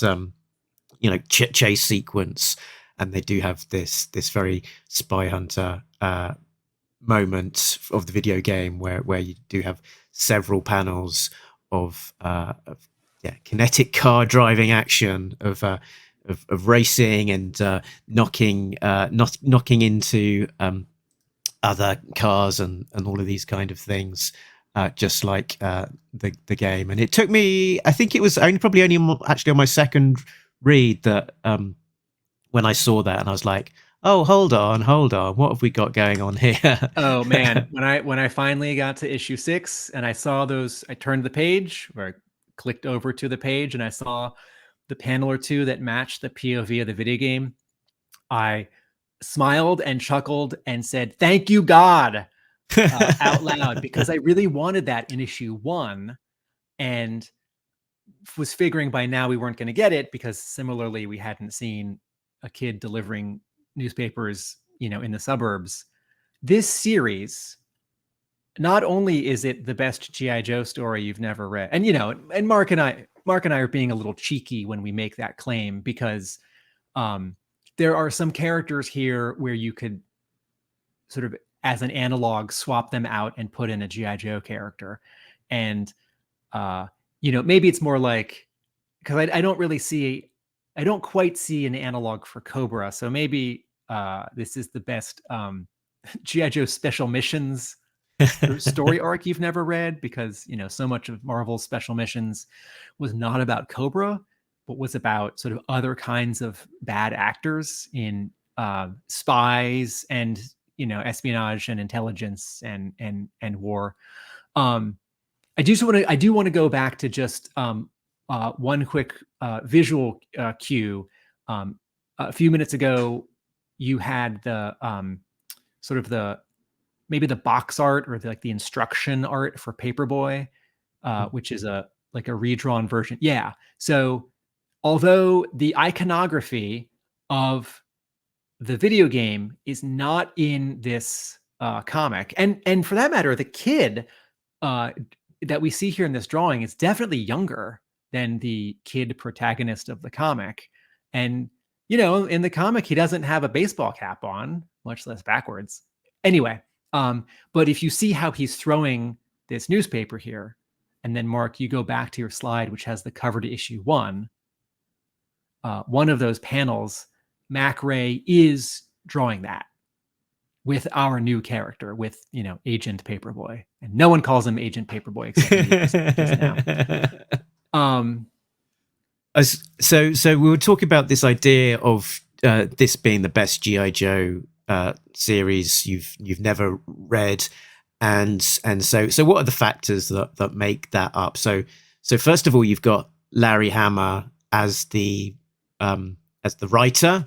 chase sequence, and they do have this very Spy Hunter moment of the video game where you do have several panels of kinetic car driving action, of racing and knocking into other cars and all of these kind of things. just like the game. And it took me, I think it was probably only actually on my second read that when I saw that, and I was like, oh, hold on, what have we got going on here? Oh man, when I finally got to issue 6 and I saw those, I turned the page, or I clicked over to the page, and I saw the panel or two that matched the POV of the video game. I smiled and chuckled and said, "Thank you, God," out loud, because I really wanted that in issue 1, and was figuring by now we weren't going to get it, because similarly we hadn't seen a kid delivering newspapers, in the suburbs. This series, not only is it the best G.I. Joe story you've never read, and and Mark and I are being a little cheeky when we make that claim, because there are some characters here where you could sort of, as an analog, swap them out and put in a G.I. Joe character. And maybe it's more like, because I don't quite see an analog for Cobra, so maybe this is the best G.I. Joe special missions story arc you've never read, because so much of Marvel's special missions was not about Cobra, but was about sort of other kinds of bad actors in spies and espionage and intelligence and war. I do want to go back to just one quick visual cue. A few minutes ago, you had the sort of maybe the box art, or the instruction art for Paperboy, which is a redrawn version. Yeah. So although the iconography of the video game is not in this comic, and for that matter, the kid that we see here in this drawing is definitely younger than the kid protagonist of the comic. And, in the comic, he doesn't have a baseball cap on, much less backwards. Anyway, but if you see how he's throwing this newspaper here, and then Mark, you go back to your slide, which has the cover to issue 1, one of those panels, Mac Rey is drawing that with our new character, with Agent Paperboy, and no one calls him Agent Paperboy except just now. So we were talking about this idea of this being the best G.I. Joe series you've never read, and so what are the factors that make that up? So first of all, you've got Larry Hama as the writer,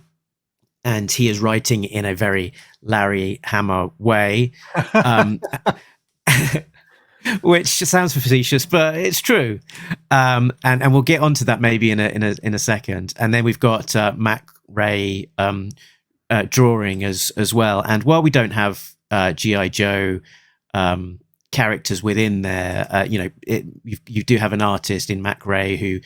and he is writing in a very Larry Hama way, which sounds facetious, but it's true. And we'll get onto that maybe in a second. And then we've got Mac Rey drawing as well. And while we don't have G.I. Joe characters within there, you do have an artist in Mac Rey who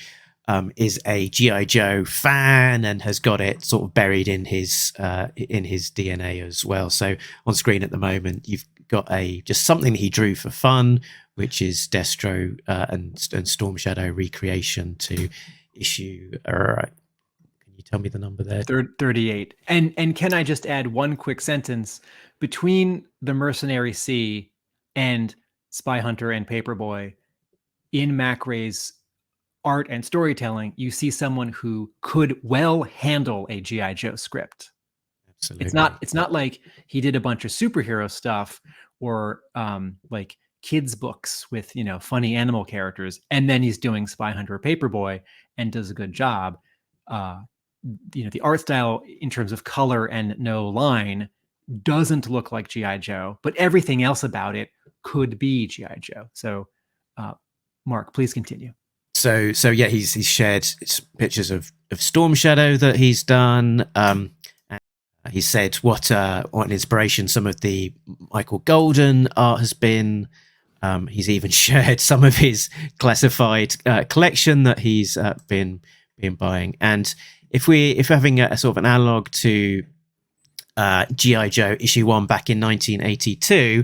is a G.I. Joe fan and has got it sort of buried in his DNA as well. So on screen at the moment, you've got just something that he drew for fun, which is Destro and Storm Shadow recreation to issue. Can you tell me the number there? 38. And can I just add one quick sentence? Between the Mercenary Sea and Spy Hunter and Paperboy, in Mac Rey's art and storytelling, you see someone who could well handle a G.I. Joe script. Absolutely. It's not like he did a bunch of superhero stuff or like kids books with funny animal characters, and then he's doing Spy Hunter or Paperboy and does a good job. The art style in terms of color and no line doesn't look like G.I. Joe, but everything else about it could be G.I. Joe. So Mark, please continue. So yeah, he's shared pictures of Storm Shadow that he's done. He said what an inspiration some of the Michael Golden art has been. He's even shared some of his classified collection that he's been buying. And if we're having a sort of an analog to G.I. Joe issue 1 back in 1982,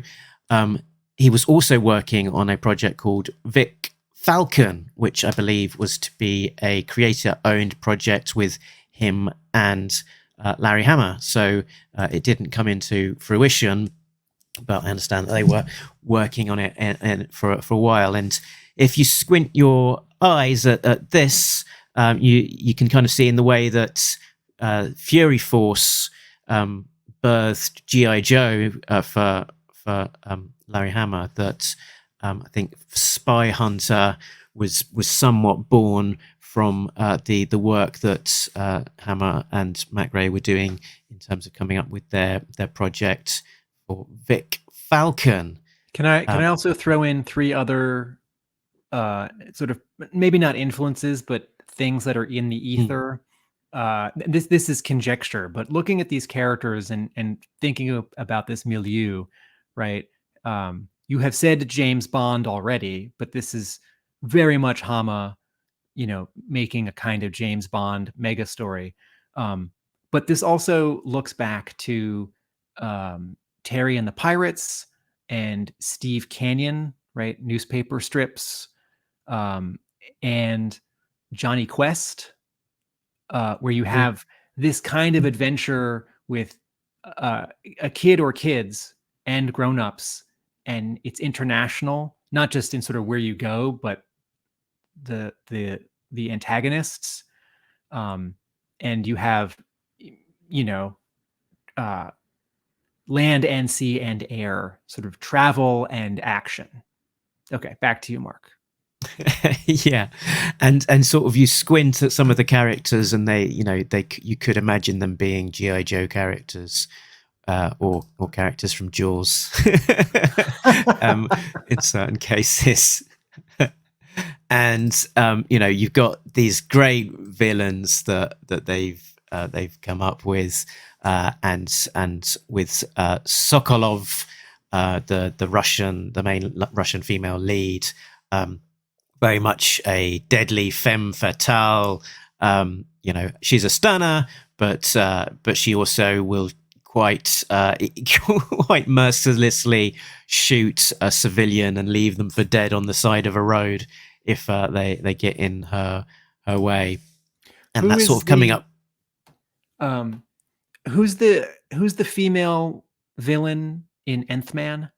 he was also working on a project called Vic Falcon, which I believe was to be a creator-owned project with him and Larry Hama. So it didn't come into fruition. but I understand that they were working on it and for a while. And if you squint your eyes at this, you can kind of see in the way that Fury Force birthed GI Joe for Larry Hama, that I think Spy Hunter was somewhat born from the work that Hama and Mac Rey were doing in terms of coming up with their project for Vic Falcon. Can I also throw in 3 other sort of maybe not influences, but things that are in the ether? This is conjecture, but looking at these characters and thinking about this milieu, right? You have said James Bond already, but this is very much Hama, making a kind of James Bond mega story. But this also looks back to Terry and the Pirates and Steve Canyon, right? Newspaper strips, and Johnny Quest, where you have this kind of adventure with a kid or kids and grown-ups, and it's international, not just in sort of where you go, but the antagonists, and you have land and sea and air sort of travel and action. Okay, back to you, Mark. Yeah, and sort of you squint at some of the characters, and you could imagine them being GI Joe characters, or characters from Jaws, in certain cases. And you've got these great villains that they've come up with, and with Sokolov, the main Russian female lead, very much a deadly femme fatale. She's a stunner, but she also will quite mercilessly shoot a civilian and leave them for dead on the side of a road if they get in her way. And that's sort of coming up. Who's the female villain in Nth Man?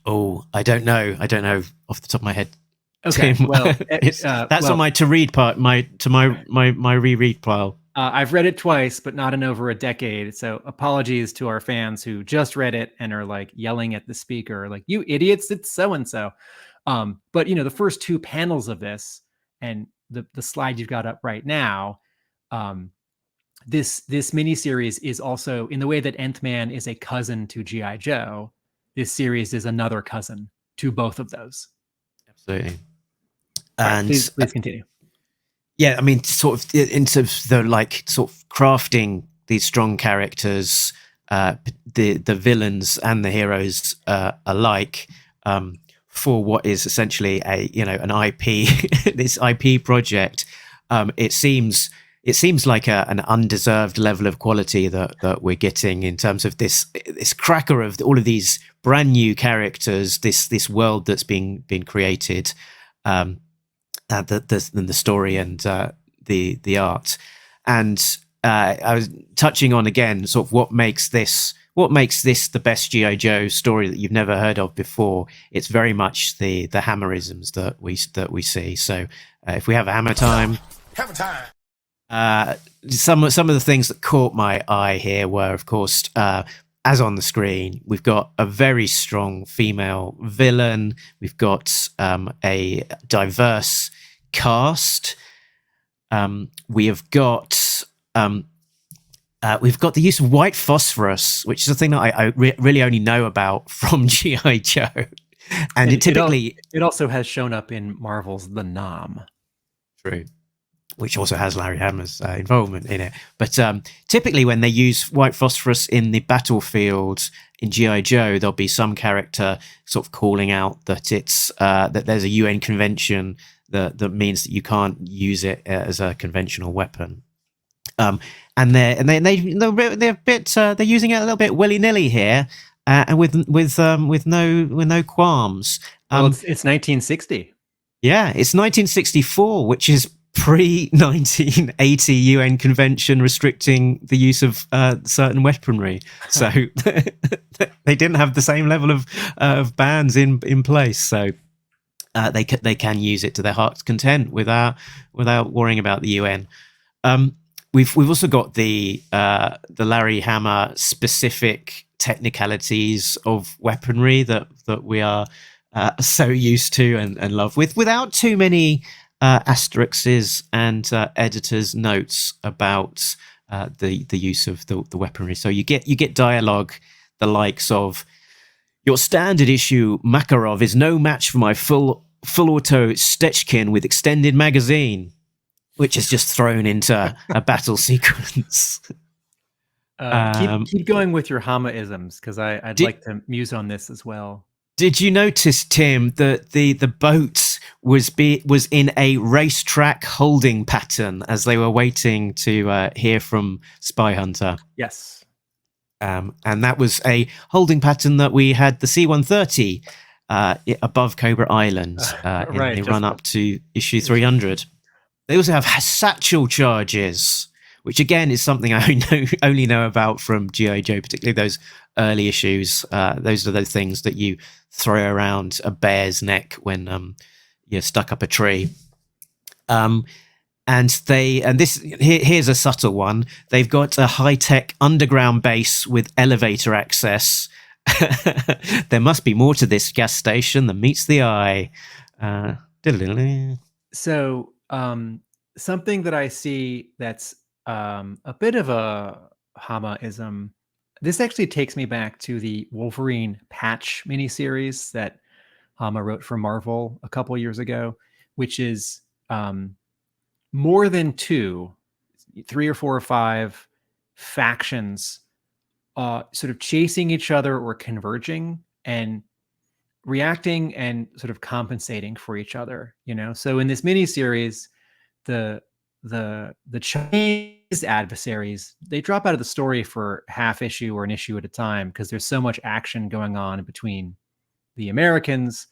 Oh, I don't know off the top of my head. Okay, Tim. well, that's on my to read part, my reread pile. I've read it twice, but not in over a decade. So apologies to our fans who just read it and are like yelling at the speaker, like, "You idiots! It's so and so." But the first 2 panels of this and the slide you've got up right now, this miniseries is also, in the way that Nth Man is a cousin to GI Joe, this series is another cousin to both of those. Absolutely. And please continue. Yeah, I mean, sort of into the sort of crafting these strong characters, the villains and the heroes alike, for what is essentially an IP this IP project. It seems like an undeserved level of quality that we're getting in terms of this cracker of all of these brand new characters, this world that's been created, the story and the art. And I was touching on again sort of what makes this the best GI Joe story that you've never heard of before. It's very much the Hamarisms that we see. So if we have a Hammer time. Some of the things that caught my eye here were, of course, as on the screen, we've got a very strong female villain. We've got a diverse cast. We've got the use of white phosphorus, which is a thing that I really only know about from GI Joe, and it also has shown up in Marvel's The Nom. True. Which also has Larry Hama's involvement in it. But typically when they use white phosphorus in the battlefield in G.I. Joe, there'll be some character sort of calling out that it's that there's a UN convention that means that you can't use it as a conventional weapon. And they're using it a little bit willy-nilly here, and with no qualms. Well, it's 1960. Yeah, it's 1964, which is pre-1980 UN convention restricting the use of certain weaponry. So they didn't have the same level of bans in place. So they can use it to their heart's content without worrying about the UN. We've also got the Larry Hama specific technicalities of weaponry that we are so used to and love, without too many asterisks and editors' notes about the use of the weaponry. So you get dialogue the likes of, "Your standard issue Makarov is no match for my full auto Stechkin with extended magazine," which is just thrown into a battle sequence. Keep going with your Hama-isms, because I'd like to muse on this as well. Did you notice, Tim, that the boat was in a racetrack holding pattern as they were waiting to hear from Spyhunter? Yes. And that was a holding pattern that we had the C-130 above Cobra Island in the run up to issue 300. They also have satchel charges, which again is something I only know about from G.I. Joe, particularly those early issues. Those are the things that you throw around a bear's neck when you're stuck up a tree. Here's a subtle one. They've got a high-tech underground base with elevator access. There must be more to this gas station than meets the eye. So something that I see that's a bit of a Hama-ism. This actually takes me back to the Wolverine patch miniseries that Hama wrote for Marvel a couple years ago, which is more than 2, 3 or 4 or 5 factions sort of chasing each other or converging and reacting and sort of compensating for each other. So in this miniseries, the Chinese adversaries, they drop out of the story for half issue or an issue at a time because there's so much action going on between the Americans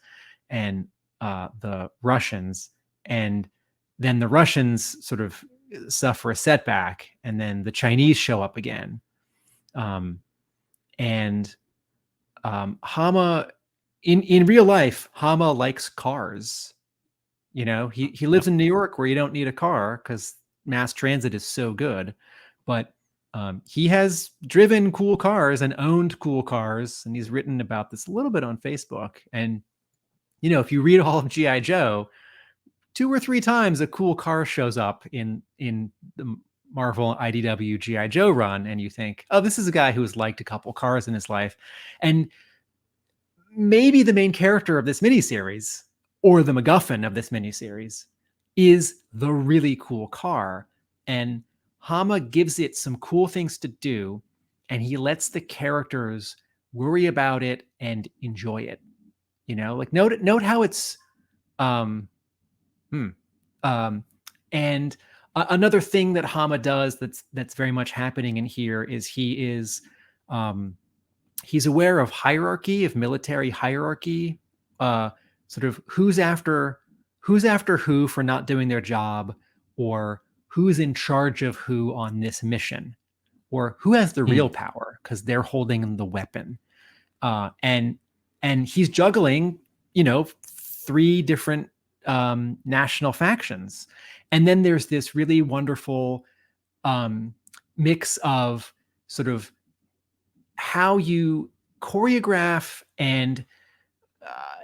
and the Russians, and then the Russians sort of suffer a setback, and then the Chinese show up again. Hama, in real life, Hama likes cars. He lives in New York where you don't need a car because mass transit is so good, but he has driven cool cars and owned cool cars, and he's written about this a little bit on Facebook. And if you read all of G.I. Joe, 2 or 3 times a cool car shows up in the Marvel IDW G.I. Joe run, and you think, oh, this is a guy who has liked a couple cars in his life. And maybe the main character of this miniseries, or the MacGuffin of this miniseries, is the really cool car. And Hama gives it some cool things to do, and he lets the characters worry about it and enjoy it. Note how it's and another thing that Hama does that's very much happening in here is he's aware of hierarchy, of military hierarchy, sort of who's after who for not doing their job, or who's in charge of who on this mission, or who has the real power because they're holding the weapon. And he's juggling, 3 different national factions. And then there's this really wonderful mix of sort of how you choreograph and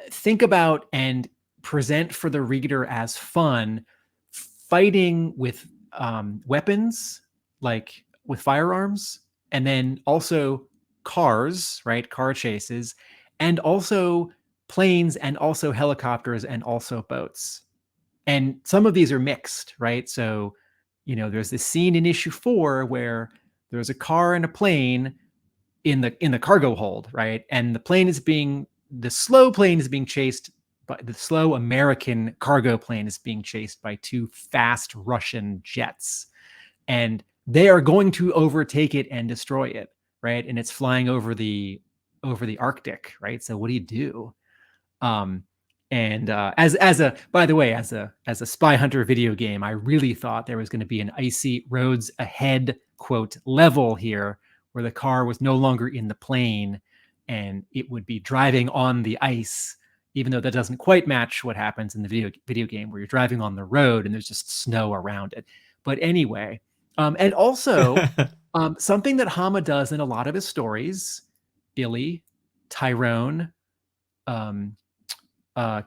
think about and present for the reader as fun, fighting with weapons, like with firearms, and then also cars, right? Car chases, and also planes, and also helicopters, and also boats. And some of these are mixed, right? So, there's this scene in issue 4 where there's a car and a plane in the cargo hold, right? And the slow plane is being chased by the slow American cargo plane is being chased by 2 fast Russian jets, and they are going to overtake it and destroy it, right? And it's flying over the Arctic, right? So what do you do? And as a by the way, as a Spy Hunter video game, I really thought there was going to be an icy roads ahead quote level here, where the car was no longer in the plane and it would be driving on the ice, even though that doesn't quite match what happens in the video game, where you're driving on the road and there's just snow around it. But anyway, and also something that Hama does in a lot of his stories, Billy, Tyrone,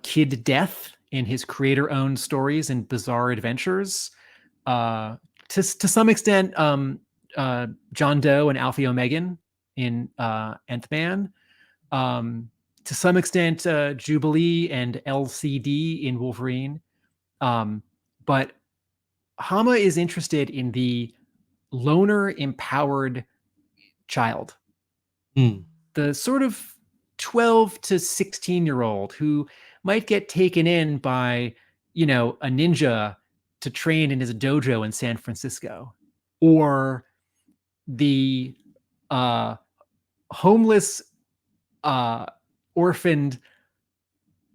Kid Death in his creator-owned stories and bizarre adventures, to some extent, John Doe and Alfie O'Megan in Nth Man, to some extent, Jubilee and LCD in Wolverine. But Hama is interested in the loner empowered child, the sort of 12 to 16-year-old who might get taken in by, a ninja to train in his dojo in San Francisco, or the homeless, orphaned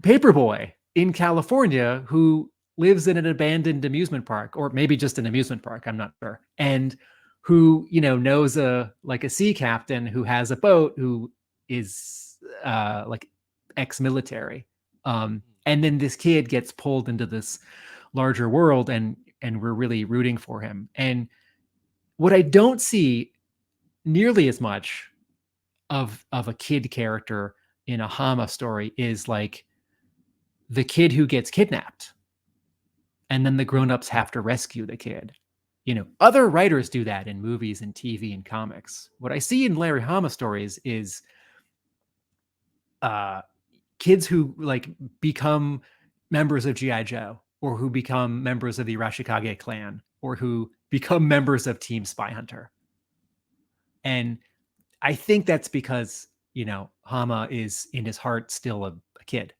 paperboy in California who lives in an abandoned amusement park, or maybe just an amusement park, I'm not sure, and who knows a sea captain who has a boat, who is like ex-military, and then this kid gets pulled into this larger world, and we're really rooting for him. And what I don't see nearly as much of a kid character in a Hama story is like the kid who gets kidnapped and then the grown-ups have to rescue the kid. Other writers do that in movies and TV and comics. What I see in Larry Hama stories is kids who become members of G.I. Joe, or who become members of the Arashikage clan, or who become members of Team Spy Hunter. And I think that's because, Hama is in his heart still a kid.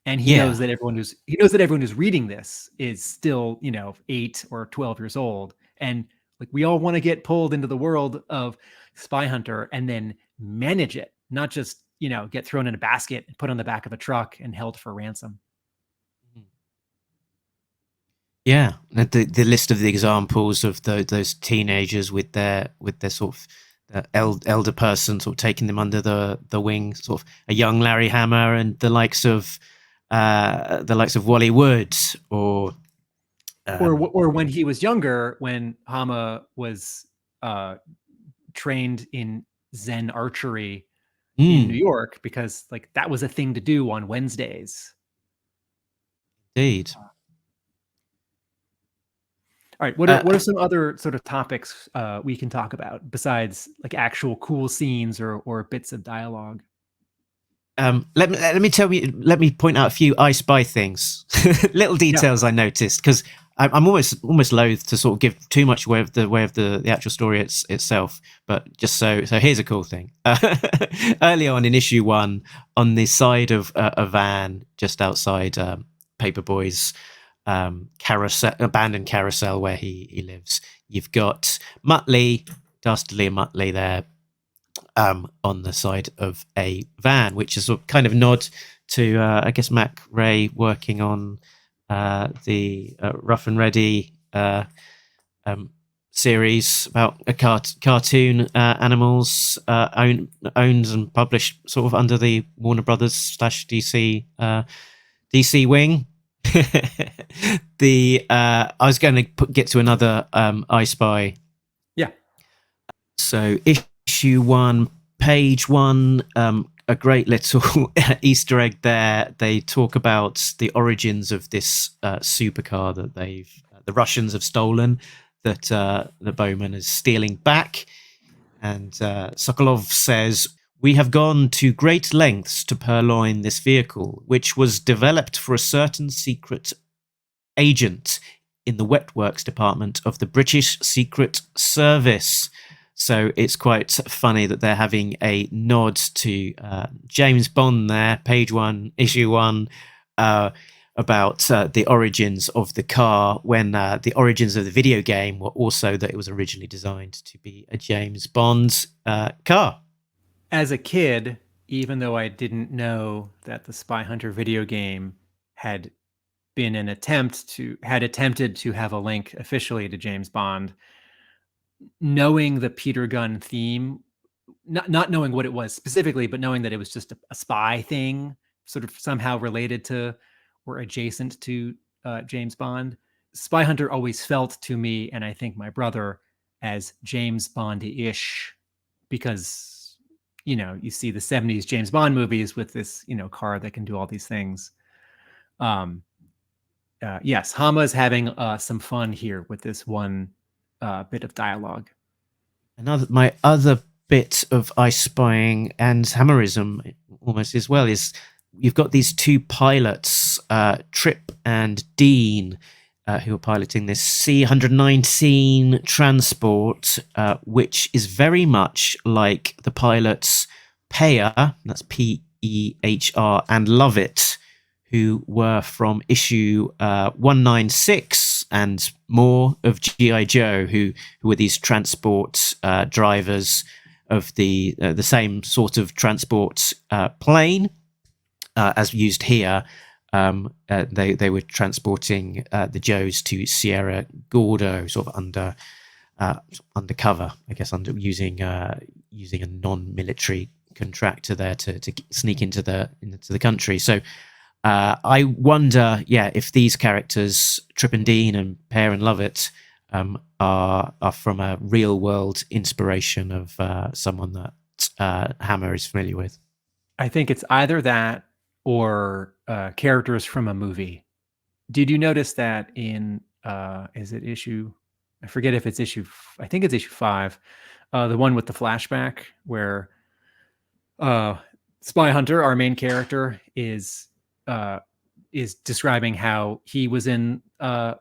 And he knows that everyone who's reading this is still, 8 or 12 years old. And we all want to get pulled into the world of Spy Hunter and then manage it, not just, get thrown in a basket and put on the back of a truck and held for ransom. Yeah, the list of the examples of those teenagers with their sort of elder person sort of taking them under the wing, sort of a young Larry Hama, and the likes of Wally Wood, or when he was younger, when Hama was trained in Zen archery in New York, because that was a thing to do on Wednesdays. Indeed. All right. What are some other sort of topics we can talk about besides actual cool scenes or bits of dialogue? Let me point out a few I Spy things, little details I noticed, because I'm almost loath to sort of give too much away of the actual story itself. But just so here's a cool thing. Early on in issue 1, on the side of a van just outside Paperboy's abandoned carousel where he lives, you've got Dastardly and Muttley there on the side of a van, which is a kind of nod to I guess Mac Rey working on the Rough and Ready series about a cartoon animals, owned and published sort of under the Warner Brothers / DC wing. I was going to get to another I Spy. Yeah. So issue 1, page 1, a great little Easter egg there. They talk about the origins of this supercar that the Russians have stolen, that the Bowman is stealing back. And Sokolov says, "We have gone to great lengths to purloin this vehicle, which was developed for a certain secret agent in the wet works department of the British Secret Service." So it's quite funny that they're having a nod to James Bond there, page 1, issue 1, about the origins of the car, when the origins of the video game were also that it was originally designed to be a James Bond car. As a kid, even though I didn't know that the Spy Hunter video game had been attempted to have a link officially to James Bond, knowing the Peter Gunn theme, not knowing what it was specifically, but knowing that it was just a spy thing, sort of somehow related to or adjacent to James Bond. Spy Hunter always felt to me, and I think my brother, as James Bond-ish, because you see the 70s James Bond movies with this car that can do all these things. Yes, Hama is having some fun here with this one bit of dialogue. My other bit of I spying and Hammerism almost as well is you've got these two pilots, Trip and Dean, who are piloting this C-119 transport, which is very much like the pilots Peher, that's P-E-H-R, and Lovett, who were from issue 196 and more of G.I. Joe, who were these transport drivers of the same sort of transport plane as used here. They were transporting the Joes to Sierra Gordo, sort of undercover, I guess, using a non-military contractor there to sneak into the country. So I wonder, if these characters, Trip and Dean and Peher and Lovett, are from a real world inspiration of someone that Hama is familiar with. I think it's either that or characters from a movie. Did you notice that in is it issue? I forget if it's issue. I think it's issue 5, the one with the flashback where Spy Hunter, our main character, is describing how he was in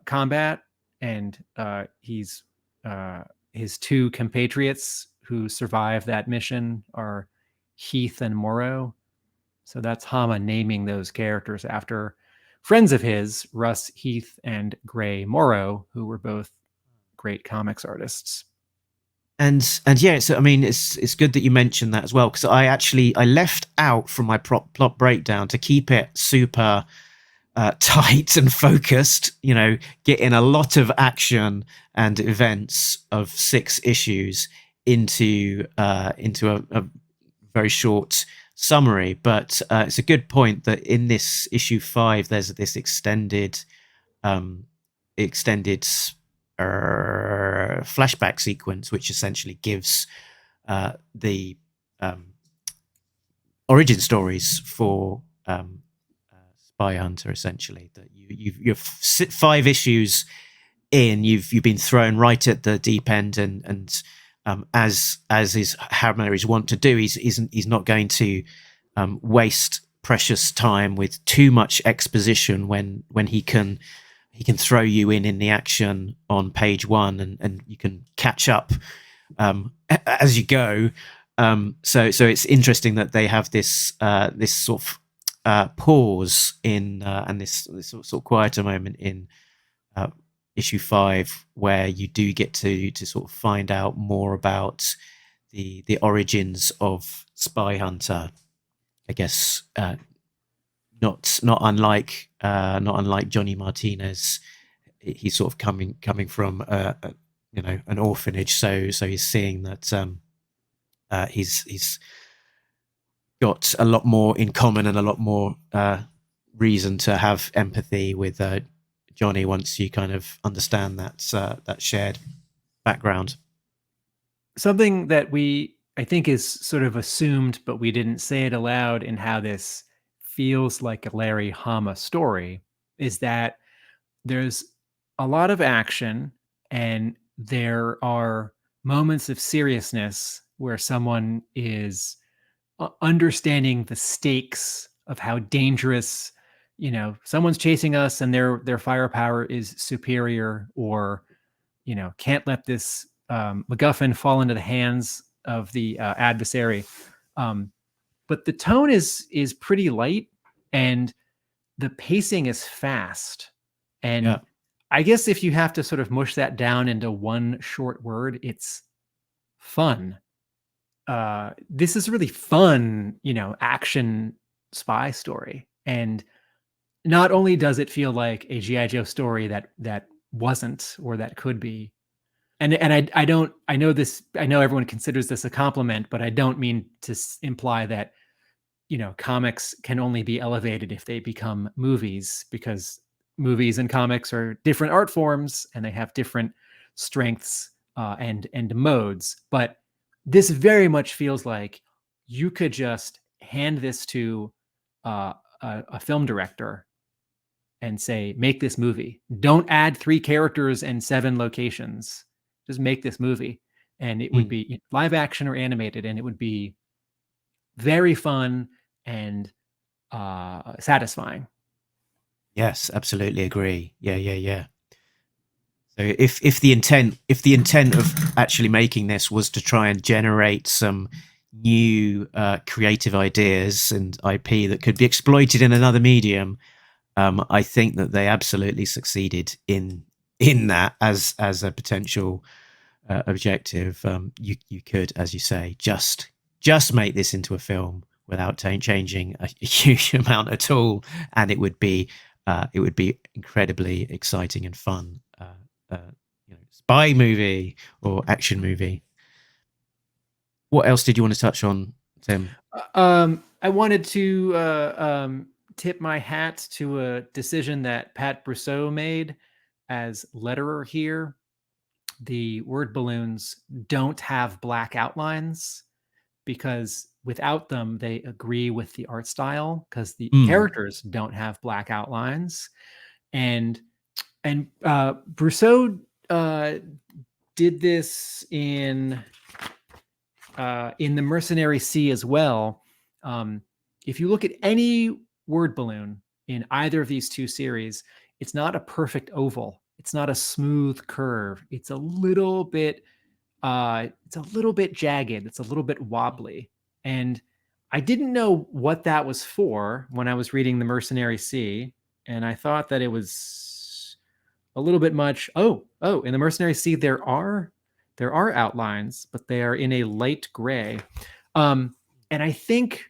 combat, and his two compatriots who survived that mission are Heath and Morrow. So that's Hama naming those characters after friends of his, Russ Heath and Gray Morrow, who were both great comics artists. And yeah, so I mean, it's good that you mentioned that as well, because I left out from my plot breakdown to keep it super tight and focused. Getting a lot of action and events of 6 issues into a very short summary. But it's a good point that in this issue 5, there's this extended flashback sequence, which essentially gives the origin stories for Spy Hunter. Essentially, that you're 5 issues in, you've been thrown right at the deep end, and as is Hama is wont to do, he's not going to waste precious time with too much exposition when he can throw you in the action on page 1, and you can catch up as you go. So it's interesting that they have this sort of pause in and this sort of quieter moment in issue 5, where you do get to sort of find out more about the origins of Spy Hunter. I guess not unlike Johnny Martinez, he's sort of coming from an orphanage. So he's seeing that he's got a lot more in common and a lot more reason to have empathy with Johnny once you kind of understand that shared background. Something that I think is sort of assumed, but we didn't say it aloud in how this feels like a Larry Hama story, is that there's a lot of action and there are moments of seriousness where someone is understanding the stakes of how dangerous, someone's chasing us and their firepower is superior, or, can't let this MacGuffin fall into the hands of the adversary. But the tone is pretty light and the pacing is fast. And I guess if you have to sort of mush that down into one short word, it's fun. this is a really fun, action spy story. And not only does it feel like a G.I. Joe story that wasn't or that could be, and I don't, I know this, I know everyone considers this a compliment, but I don't mean to imply that, comics can only be elevated if they become movies, because movies and comics are different art forms and they have different strengths and modes. But this very much feels like you could just hand this to a film director and say, make this movie. Don't add 3 characters and 7 locations. Just make this movie. And it would be live action or animated, and it would be very fun and satisfying. Yes, absolutely agree. Yeah. So if the intent of actually making this was to try and generate some new creative ideas and IP that could be exploited in another medium, I think that they absolutely succeeded in that as a potential objective. You could, as you say, just make this into a film without changing a huge amount at all, and it would be incredibly exciting and fun. Spy movie or action movie. What else did you want to touch on, Tim? I wanted to tip my hat to a decision that Pat Brosseau made as letterer here. The word balloons don't have black outlines because without them, they agree with the art style, because the characters don't have black outlines. And Brosseau did this in The Mercenary Sea as well. If you look at any word balloon in either of these 2 series, it's not a perfect oval. It's not a smooth curve. It's a little bit jagged. It's a little bit wobbly. And I didn't know what that was for when I was reading The Mercenary Sea, and I thought that it was a little bit much. Oh, in The Mercenary Sea there are outlines, but they are in a light gray. And I think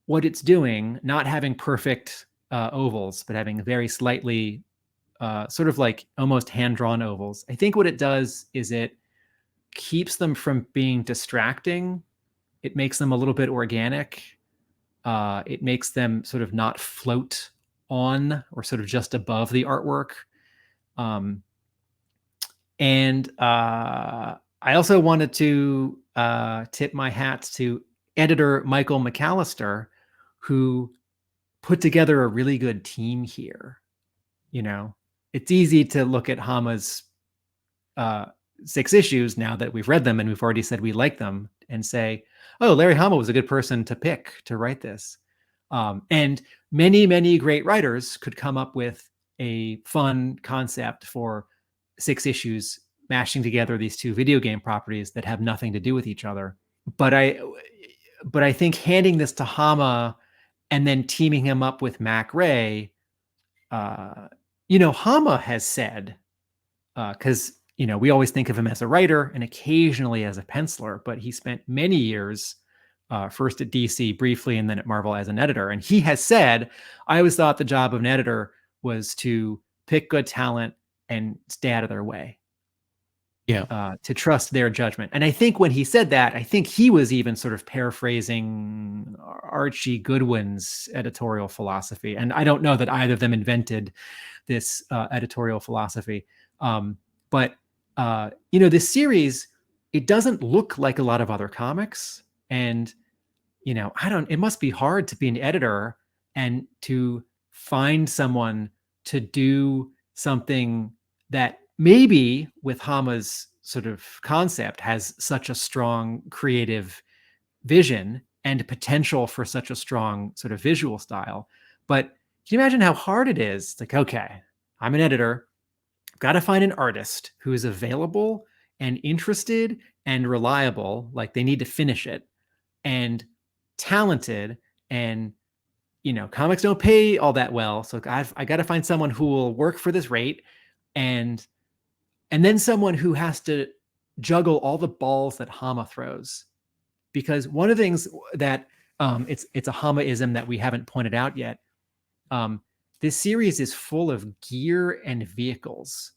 what it's doing, not having perfect ovals, but having very slightly sort of like almost hand-drawn ovals, I think what it does is it keeps them from being distracting. It makes them a little bit organic. It makes them sort of not float on or sort of just above the artwork. And I also wanted to tip my hat to editor Michael McAllister, who put together a really good team here. It's easy to look at Hama's 6 issues now that we've read them and we've already said we like them, and say, oh, Larry Hama was a good person to pick to write this. And many, many great writers could come up with a fun concept for 6 issues, mashing together these 2 video game properties that have nothing to do with each other. But I think handing this to Hama and then teaming him up with Mac Rey, Hama has said, because we always think of him as a writer and occasionally as a penciler, but he spent many years first at DC briefly and then at Marvel as an editor. And he has said, I always thought the job of an editor was to pick good talent and stay out of their way. Yeah. To trust their judgment. And I think when he said that, I think he was even sort of paraphrasing Archie Goodwin's editorial philosophy. And I don't know that either of them invented this editorial philosophy. But this series, it doesn't look like a lot of other comics. And, it must be hard to be an editor and to find someone to do something that maybe with Hama's sort of concept has such a strong creative vision and potential for such a strong sort of visual style. But can you imagine how hard it is? It's like, okay, I'm an editor. I've got to find an artist who is available and interested and reliable. Like, they need to finish it, and talented, and comics don't pay all that well. So I got to find someone who will work for this rate, and then someone who has to juggle all the balls that Hama throws. because one of the things that it's a Hamaism that we haven't pointed out yet. This series is full of gear and vehicles,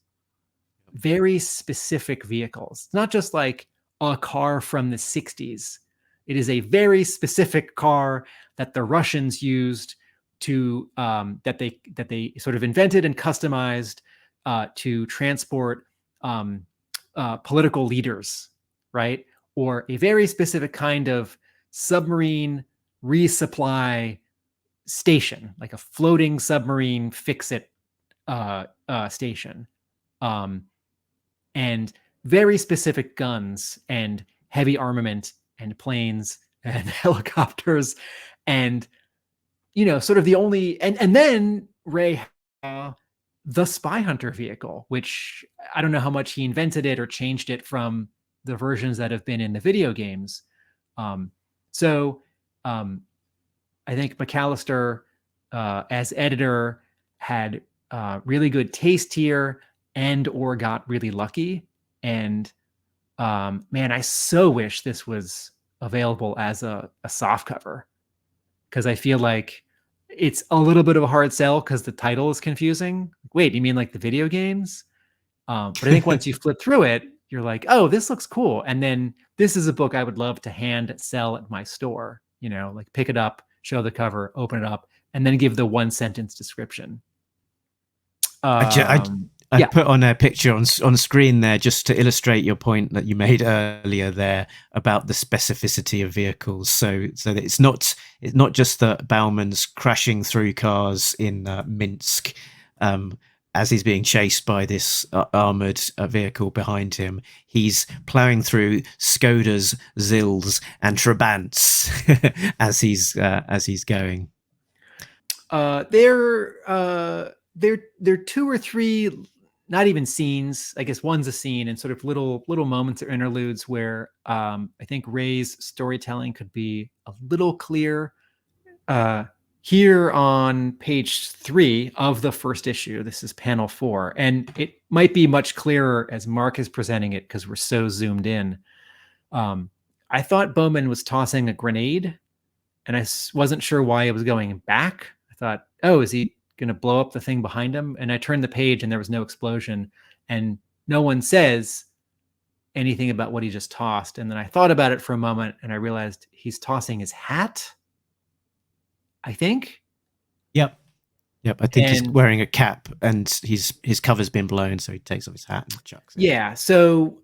very specific vehicles. It's not just like a car from the 60s. It is a very specific car that the Russians used to that they sort of invented and customized to transport political leaders, right? Or a very specific kind of submarine resupply station, like a floating submarine fix-it station, and very specific guns and heavy armament and planes and helicopters, and sort of the only and then Rey the spy hunter vehicle, which I don't know how much he invented it or changed it from the versions that have been in the video games. So I think McAllister, as editor, had really good taste here or got really lucky. And man, I so wish this was available as a soft cover, because I feel like it's a little bit of a hard sell because the title is confusing. Wait, you mean like the video games? But I think once you flip through it, you're like, oh, this looks cool. And then this is a book I would love to hand sell at my store, like pick it up, show the cover, open it up, and then give the 1-sentence description. I put on a picture on screen there just to illustrate your point that you made earlier there about the specificity of vehicles. So that it's not just that Bauman's crashing through cars in Minsk as he's being chased by this armored vehicle behind him. He's plowing through Skodas, Zills, and Trabants as he's going. There are 2 or 3, not even scenes. I guess one's a scene, and sort of little moments or interludes where I think Rey's storytelling could be a little clear. Here on page 3 of the first issue, this is panel 4, and it might be much clearer as Mark is presenting it because we're so zoomed in. I thought Bowman was tossing a grenade, and I wasn't sure why it was going back. I thought, oh, is he going to blow up the thing behind him? And I turned the page and there was no explosion, and no one says anything about what he just tossed. And then I thought about it for a moment and I realized he's tossing his hat, I think. Yep. I think he's wearing a cap and his cover's been blown, so he takes off his hat and chucks it. Yeah. So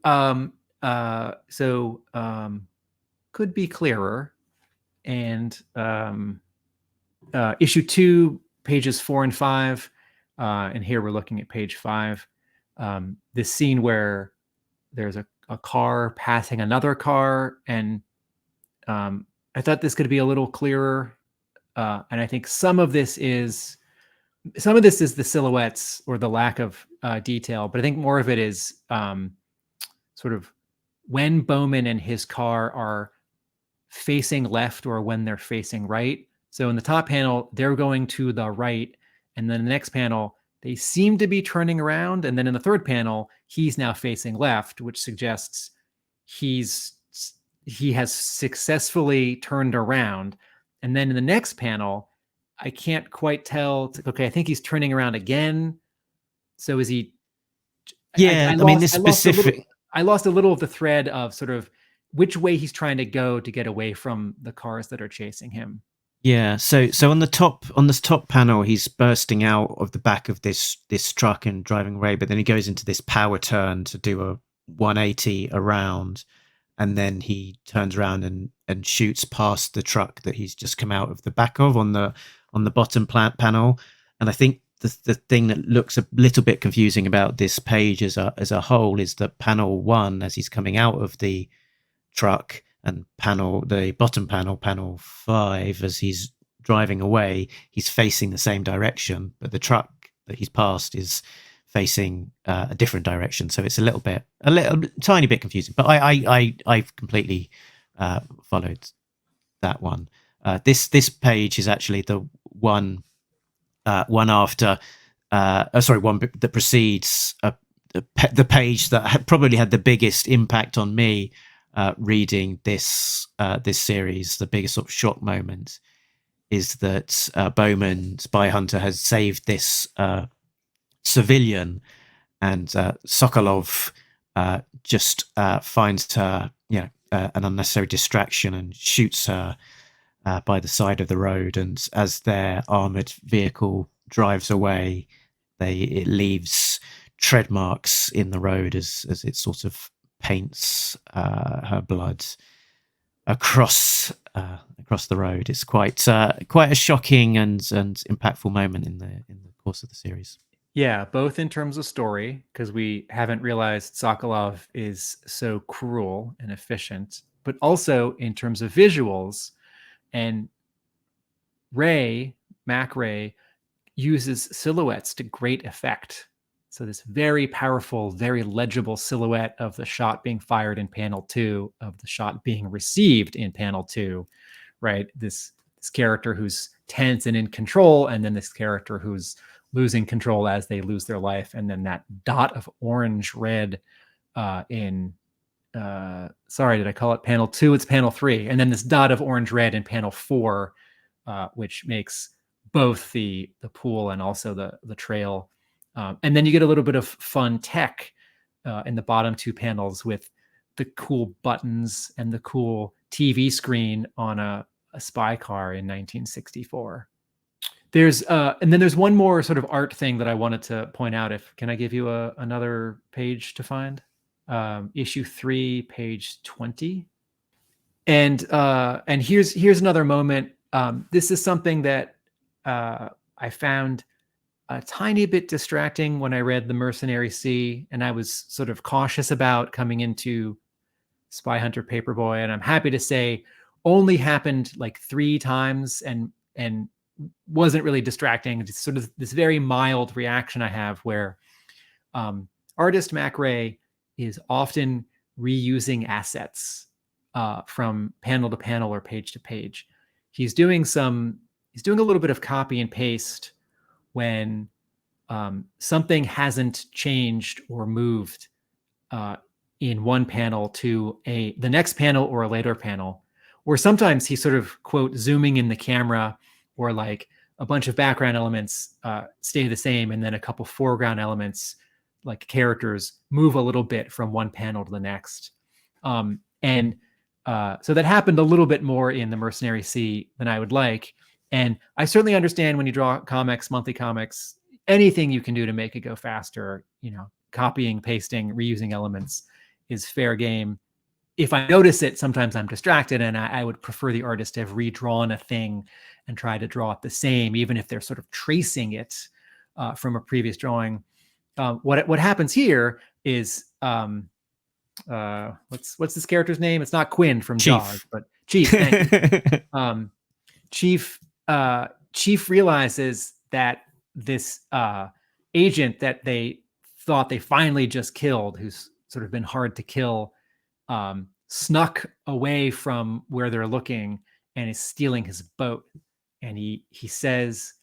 could be clearer. And issue 2, pages 4 and 5, and here we're looking at page 5. This scene where there's a car passing another car, and I thought this could be a little clearer. And I think some of this is the silhouettes or the lack of detail, but I think more of it is sort of when Bowman and his car are facing left or when they're facing right. So in the top panel, they're going to the right, and then the next panel, they seem to be turning around, and then in the third panel, he's now facing left, which suggests he has successfully turned around. And then in the next panel, I can't quite tell. Okay, I think he's turning around again. So is he? Yeah, I lost a little of the thread of sort of which way he's trying to go to get away from the cars that are chasing him. Yeah, so on this top panel, he's bursting out of the back of this truck and driving away, but then he goes into this power turn to do a 180 around, and then he turns around and shoots past the truck that he's just come out of the back of on the bottom panel. And I think the thing that looks a little bit confusing about this page as a whole is that panel 1, as he's coming out of the truck, and the bottom panel 5, as he's driving away, he's facing the same direction, but the truck that he's passed is facing a different direction. So it's a tiny bit confusing, but I completely followed that one. This page is actually the one that precedes the page that probably had the biggest impact on me. reading this this series, the biggest sort of shock moment is that Bowman, Spy Hunter, has saved this civilian, and Sokolov just finds her, an unnecessary distraction and shoots her by the side of the road. And as their armored vehicle drives away, it leaves tread marks in the road as it sort of paints her blood across the road. It's quite a shocking and impactful moment in the course of the series. Yeah, both in terms of story, because we haven't realized Sokolov is so cruel and efficient, but also in terms of visuals. And Mac Rey, uses silhouettes to great effect. So this very powerful, very legible silhouette of the shot being fired in panel 2, of the shot being received in panel 2, right? This character who's tense and in control, and then this character who's losing control as they lose their life, and then that dot of orange red in sorry, did I call it panel 2? It's panel 3, and then this dot of orange red in panel 4, which makes both the pool and also the trail. And then you get a little bit of fun tech in the bottom 2 panels with the cool buttons and the cool TV screen on a spy car in 1964. And then there's one more sort of art thing that I wanted to point out. Can I give you another page to find? Issue 3, page 20. And here's another moment. This is something that I found a tiny bit distracting when I read The Mercenary Sea, and I was sort of cautious about coming into Spy Hunter Paperboy, and I'm happy to say only happened like 3 times and wasn't really distracting. It's sort of this very mild reaction I have where artist Mac Rey is often reusing assets from panel to panel or page to page. He's doing a little bit of copy and paste when something hasn't changed or moved in one panel to the next panel or a later panel. Or sometimes he's sort of, quote, zooming in the camera, or like a bunch of background elements stay the same, and then a couple foreground elements, like characters, move a little bit from one panel to the next. So that happened a little bit more in The Mercenary Sea than I would like. And I certainly understand when you draw comics, monthly comics, anything you can do to make it go faster, copying, pasting, reusing elements is fair game. If I notice it, sometimes I'm distracted, and I would prefer the artist to have redrawn a thing and try to draw it the same, even if they're sort of tracing it from a previous drawing. What happens here is, what's this character's name? It's not Quinn from Chief. Jaws, but Chief. Chief realizes that this agent that they thought they finally just killed, who's sort of been hard to kill, snuck away from where they're looking and is stealing his boat. And he says,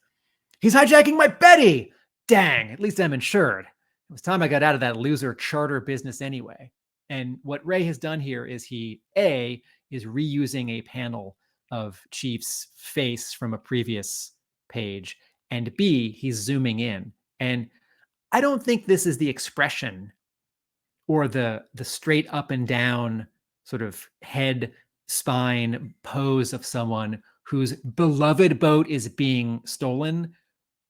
"He's hijacking my Betty! Dang, at least I'm insured. It was time I got out of that loser charter business anyway." And what Rey has done here is he, A, is reusing a panel of Chief's face from a previous page, and B, he's zooming in. And I don't think this is the expression or the straight up and down sort of head spine pose of someone whose beloved boat is being stolen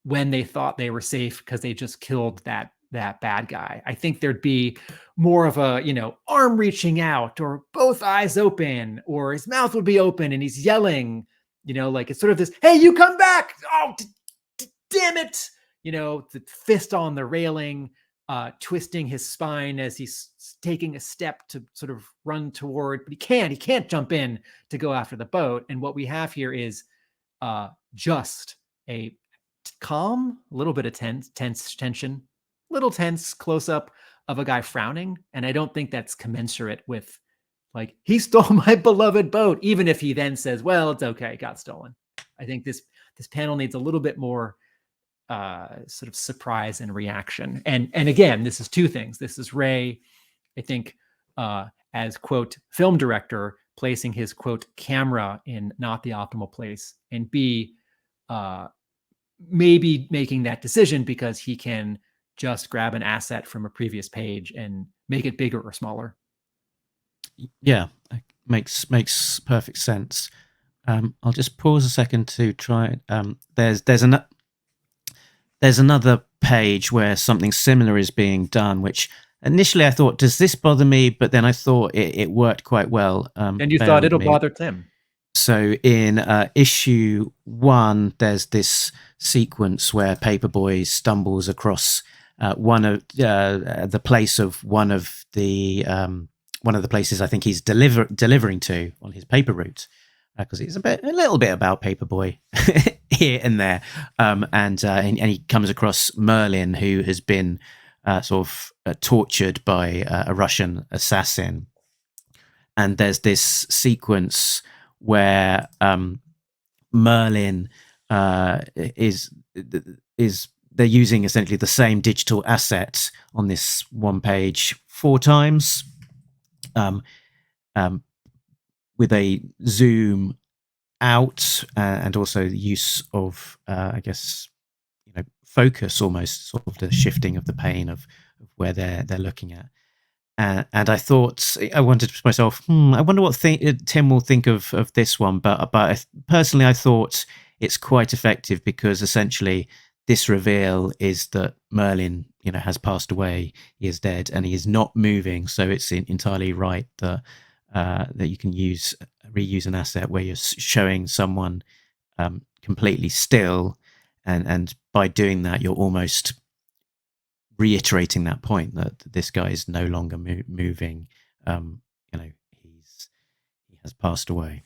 when they thought they were safe because they just killed that bad guy. I think there'd be more of a, arm reaching out, or both eyes open, or his mouth would be open and he's yelling, like it's sort of this, "Hey, you come back. Oh, damn it." The fist on the railing, twisting his spine as he's taking a step to sort of run toward, but he can't jump in to go after the boat. And what we have here is just a calm, a little bit of tension, little tense close up of a guy frowning. And I don't think that's commensurate with, like, he stole my beloved boat, even if he then says, "Well, it's okay, it got stolen." I think this panel needs a little bit more sort of surprise and reaction. And again, this is 2 things. This is Rey, I think, as, quote, film director, placing his, quote, camera in not the optimal place, and B, maybe making that decision because he can just grab an asset from a previous page and make it bigger or smaller. Yeah, makes perfect sense. I'll just pause a second to try. There's another page where something similar is being done, which initially I thought, does this bother me? But then I thought it worked quite well. And you thought it'll bother Tim. So in issue 1, there's this sequence where Paperboy stumbles across one of the place of one of the places I think he's delivering to on his paper route, because it's a little bit about Paperboy here and there, and he comes across Merlin, who has been sort of tortured by a Russian assassin, and there's this sequence where Merlin is they're using essentially the same digital asset on this one page 4 times, with a zoom out and also the use of I guess focus, almost sort of the shifting of the pane of where they're looking at. And I thought, I wondered to myself, I wonder what Tim will think of this one. But personally, I thought it's quite effective, because essentially this reveal is that Merlin, has passed away. He is dead, and he is not moving. So it's entirely right that you can reuse an asset where you're showing someone completely still, and by doing that, you're almost reiterating that point that this guy is no longer moving. He has passed away.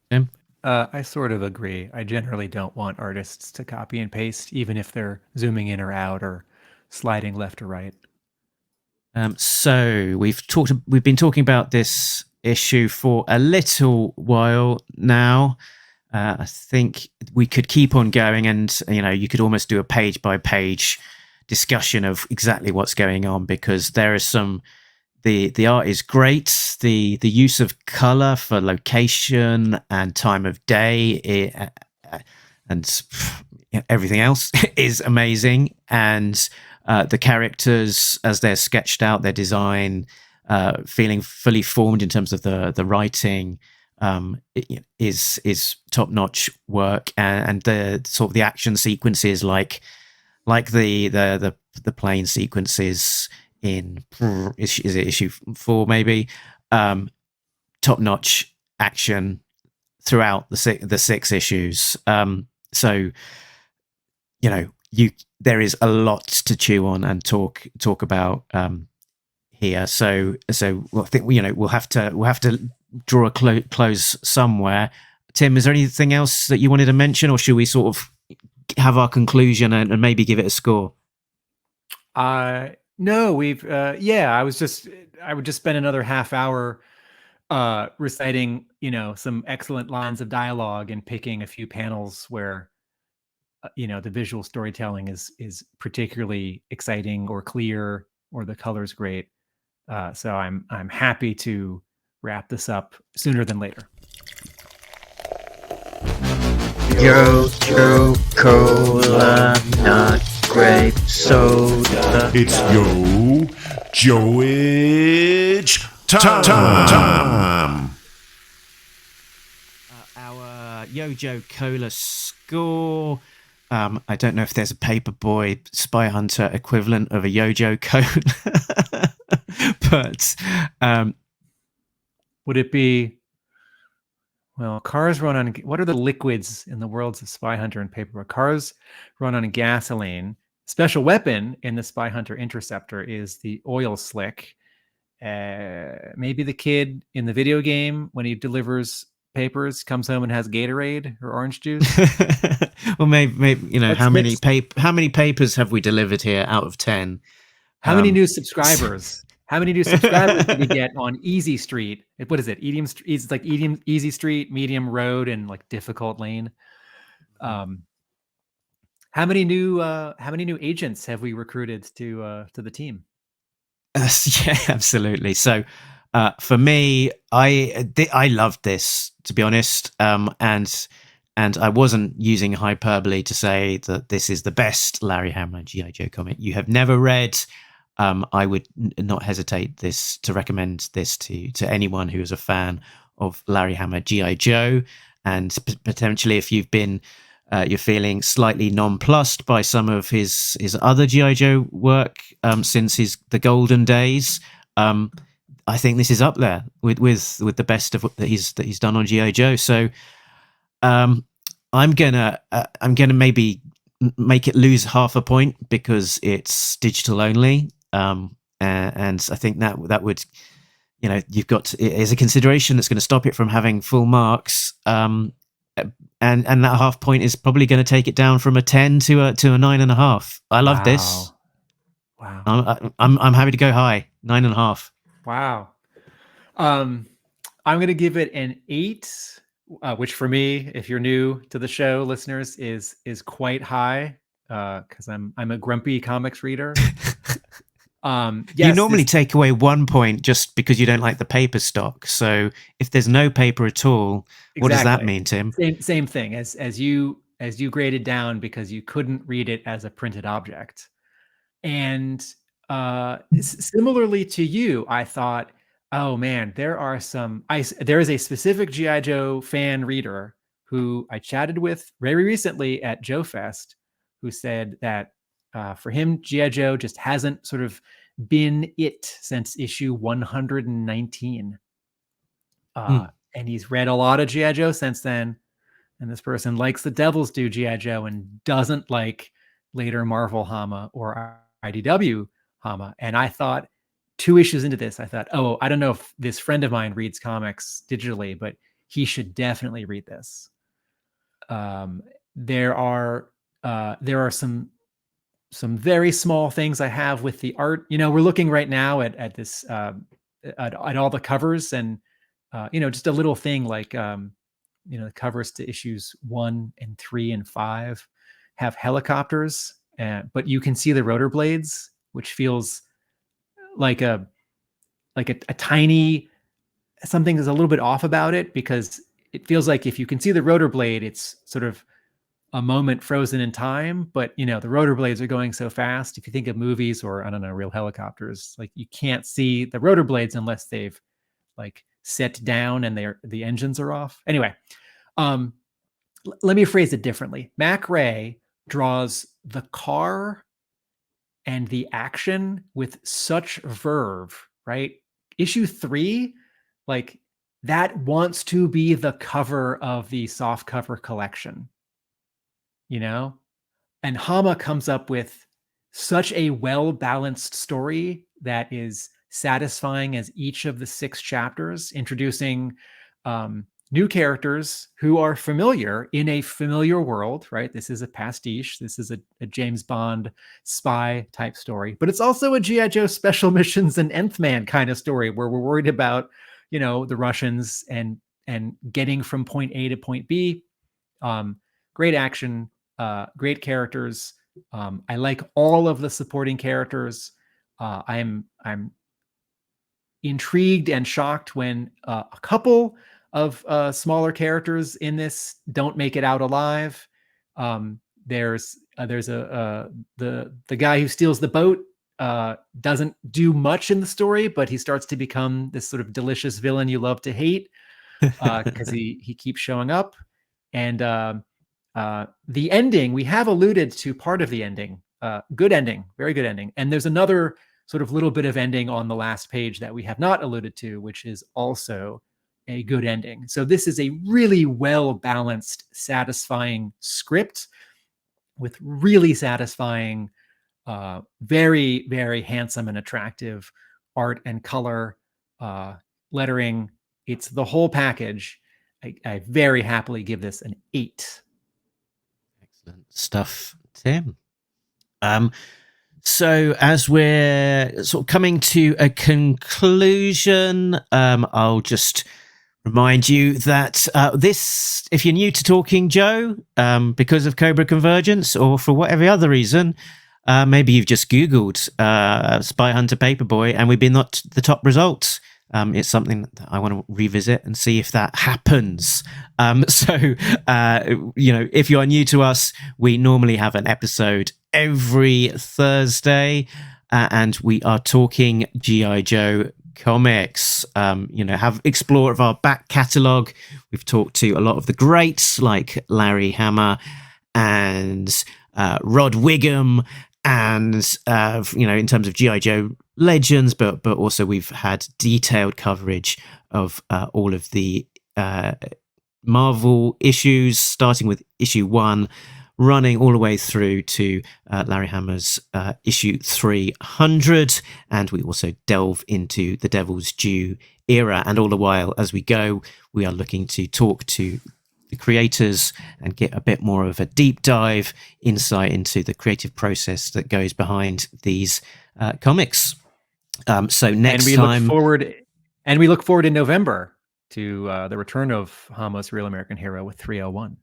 Tim? I sort of agree. I generally don't want artists to copy and paste, even if they're zooming in or out or sliding left or right. So we've been talking about this issue for a little while now. I think we could keep on going, and you could almost do a page by page discussion of exactly what's going on, because there is some. The art is great. The use of color for location and time of day and everything else is amazing. And the characters, as they're sketched out, their design, feeling fully formed in terms of the writing, is top notch work. And the sort of the action sequences, like the plane sequences in is it issue 4 maybe, top notch action throughout the 6 issues. So there is a lot to chew on and talk about here. So I think we'll have to draw a close somewhere. Tim, is there anything else that you wanted to mention, or should we sort of have our conclusion and maybe give it a score? No, we've I would just spend another half hour reciting some excellent lines of dialogue and picking a few panels where the visual storytelling is particularly exciting or clear, or the color's great. So I'm happy to wrap this up sooner than later. Joe, cola, not grape soda. It's Joe-age time. Our Yo-Joe Cola score. I don't know if there's a Paperboy Spyhunter equivalent of a Yo-Joe Cola, but would it be? Well, cars run on. What are the liquids in the worlds of Spyhunter and Paperboy? Cars run on gasoline. Special weapon in the Spyhunter Interceptor is the oil slick. Maybe the kid in the video game, when he delivers papers, comes home and has Gatorade or orange juice. Well, maybe how many papers have we delivered here out of 10? How many new subscribers? How many new subscribers did we get on Easy Street? What is it? It's like Easy Street, Medium Road, and like Difficult Lane. How many new agents have we recruited to the team? Yeah, absolutely. So For me, I loved this, to be honest, and I wasn't using hyperbole to say that this is the best Larry Hama G.I. Joe comic you have never read. I would not hesitate to recommend this to anyone who is a fan of Larry Hama G.I. Joe, and potentially if you've been you're feeling slightly nonplussed by some of his other G.I. Joe work since the golden days. I think this is up there with the best of that he's done on G.I. Joe. So I'm gonna maybe make it lose half a point because it's digital only, and I think that would, you've got is a consideration that's going to stop it from having full marks, and that half point is probably going to take it down from a 10 to a 9.5. I love this. Wow. I'm happy to go high, 9.5. Wow. I'm going to give it an 8, which for me, if you're new to the show, listeners, is quite high, because I'm a grumpy comics reader. Yes, you normally take away 1 point just because you don't like the paper stock. So if there's no paper at all, what does that mean, Tim? Same thing as you graded down because you couldn't read it as a printed object. And similarly to you, I thought, oh man, there is a specific G.I. Joe fan reader who I chatted with very recently at Joe Fest, who said that for him, G.I. Joe just hasn't sort of been it since issue 119. And he's read a lot of G.I. Joe since then. And this person likes the Devil's Due G.I. Joe and doesn't like later Marvel Hama or IDW Hama. And I thought, 2 issues into this, I thought, oh, I don't know if this friend of mine reads comics digitally, but he should definitely read this. There are some very small things I have with the art. We're looking right now at this at all the covers, and just a little thing like the covers to issues 1 and 3 and 5 have helicopters, but you can see the rotor blades, which feels like a tiny something is a little bit off about it, because it feels like if you can see the rotor blade, it's sort of a moment frozen in time, but the rotor blades are going so fast. If you think of movies or, I don't know, real helicopters, like you can't see the rotor blades unless they've like set down and the engines are off. Anyway, let me phrase it differently. Mac Rey draws the car and the action with such verve, right? Issue 3, like that wants to be the cover of the soft cover collection, and Hama comes up with such a well-balanced story that is satisfying as each of the 6 chapters, introducing new characters who are familiar in a familiar world, right? This is a pastiche. This is a James Bond spy type story, but it's also a G.I. Joe Special Missions and Nth Man kind of story where we're worried about, the Russians and getting from point A to point B. Great action, great characters. I like all of the supporting characters. I'm intrigued and shocked when a couple of smaller characters in this don't make it out alive. There's the guy who steals the boat doesn't do much in the story, but he starts to become this sort of delicious villain you love to hate because he keeps showing up. And the ending, we have alluded to part of the ending. Good ending, very good ending. And there's another sort of little bit of ending on the last page that we have not alluded to, which is also a good ending. So this is a really well-balanced, satisfying script with really satisfying, very, very handsome and attractive art and color, lettering. It's the whole package. I very happily give this an 8. Excellent stuff, Tim. So as we're sort of coming to a conclusion, I'll just remind you that this, if you're new to Talking Joe, because of Cobra Convergence or for whatever other reason, maybe you've just Googled Spy Hunter Paperboy and we've been not the top results. It's something that I want to revisit and see if that happens. If you are new to us, we normally have an episode every Thursday, and we are talking G.I. Joe comics. Have explore of our back catalogue. We've talked to a lot of the greats like Larry Hama and Rod Wiggum, and in terms of G.I. Joe legends, but also we've had detailed coverage of all of the Marvel issues, starting with issue 1, running all the way through to Larry Hama's issue 300, and we also delve into the Devil's Due era. And all the while, as we go, we are looking to talk to the creators and get a bit more of a deep dive insight into the creative process that goes behind these comics. So next time, we look forward in November to the return of Hama's Real American Hero with 301.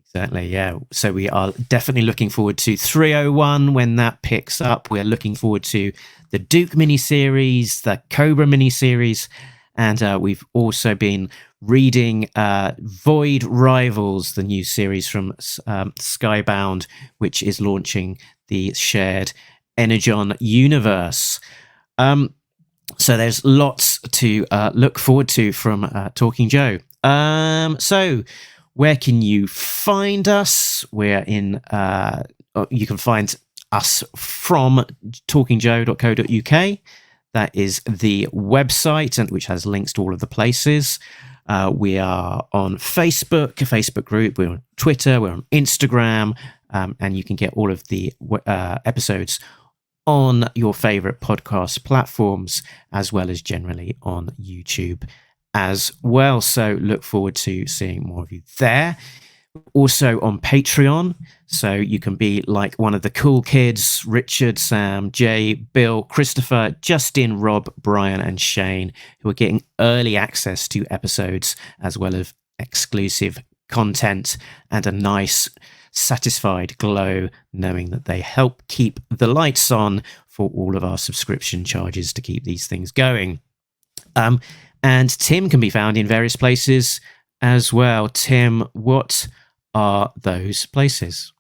Exactly, yeah. So we are definitely looking forward to 301 when that picks up. We're looking forward to the Duke miniseries, the Cobra miniseries, and we've also been reading Void Rivals, the new series from Skybound, which is launching the shared Energon universe. So there's lots to look forward to from Talking Joe. So where can you find us? We're in, you can find us from talkingjoe.co.uk. That is the website, and which has links to all of the places. We are on Facebook, a Facebook group. We're on Twitter. We're on Instagram. And you can get all of the episodes on your favorite podcast platforms, as well as generally on YouTube as well. So look forward to seeing more of you there. Also on Patreon, so you can be like one of the cool kids: Richard, Sam, Jay, Bill, Christopher, Justin, Rob, Brian, and Shane, who are getting early access to episodes as well as exclusive content and a nice satisfied glow knowing that they help keep the lights on for all of our subscription charges to keep these things going. And Tim can be found in various places as well. Tim, what are those places?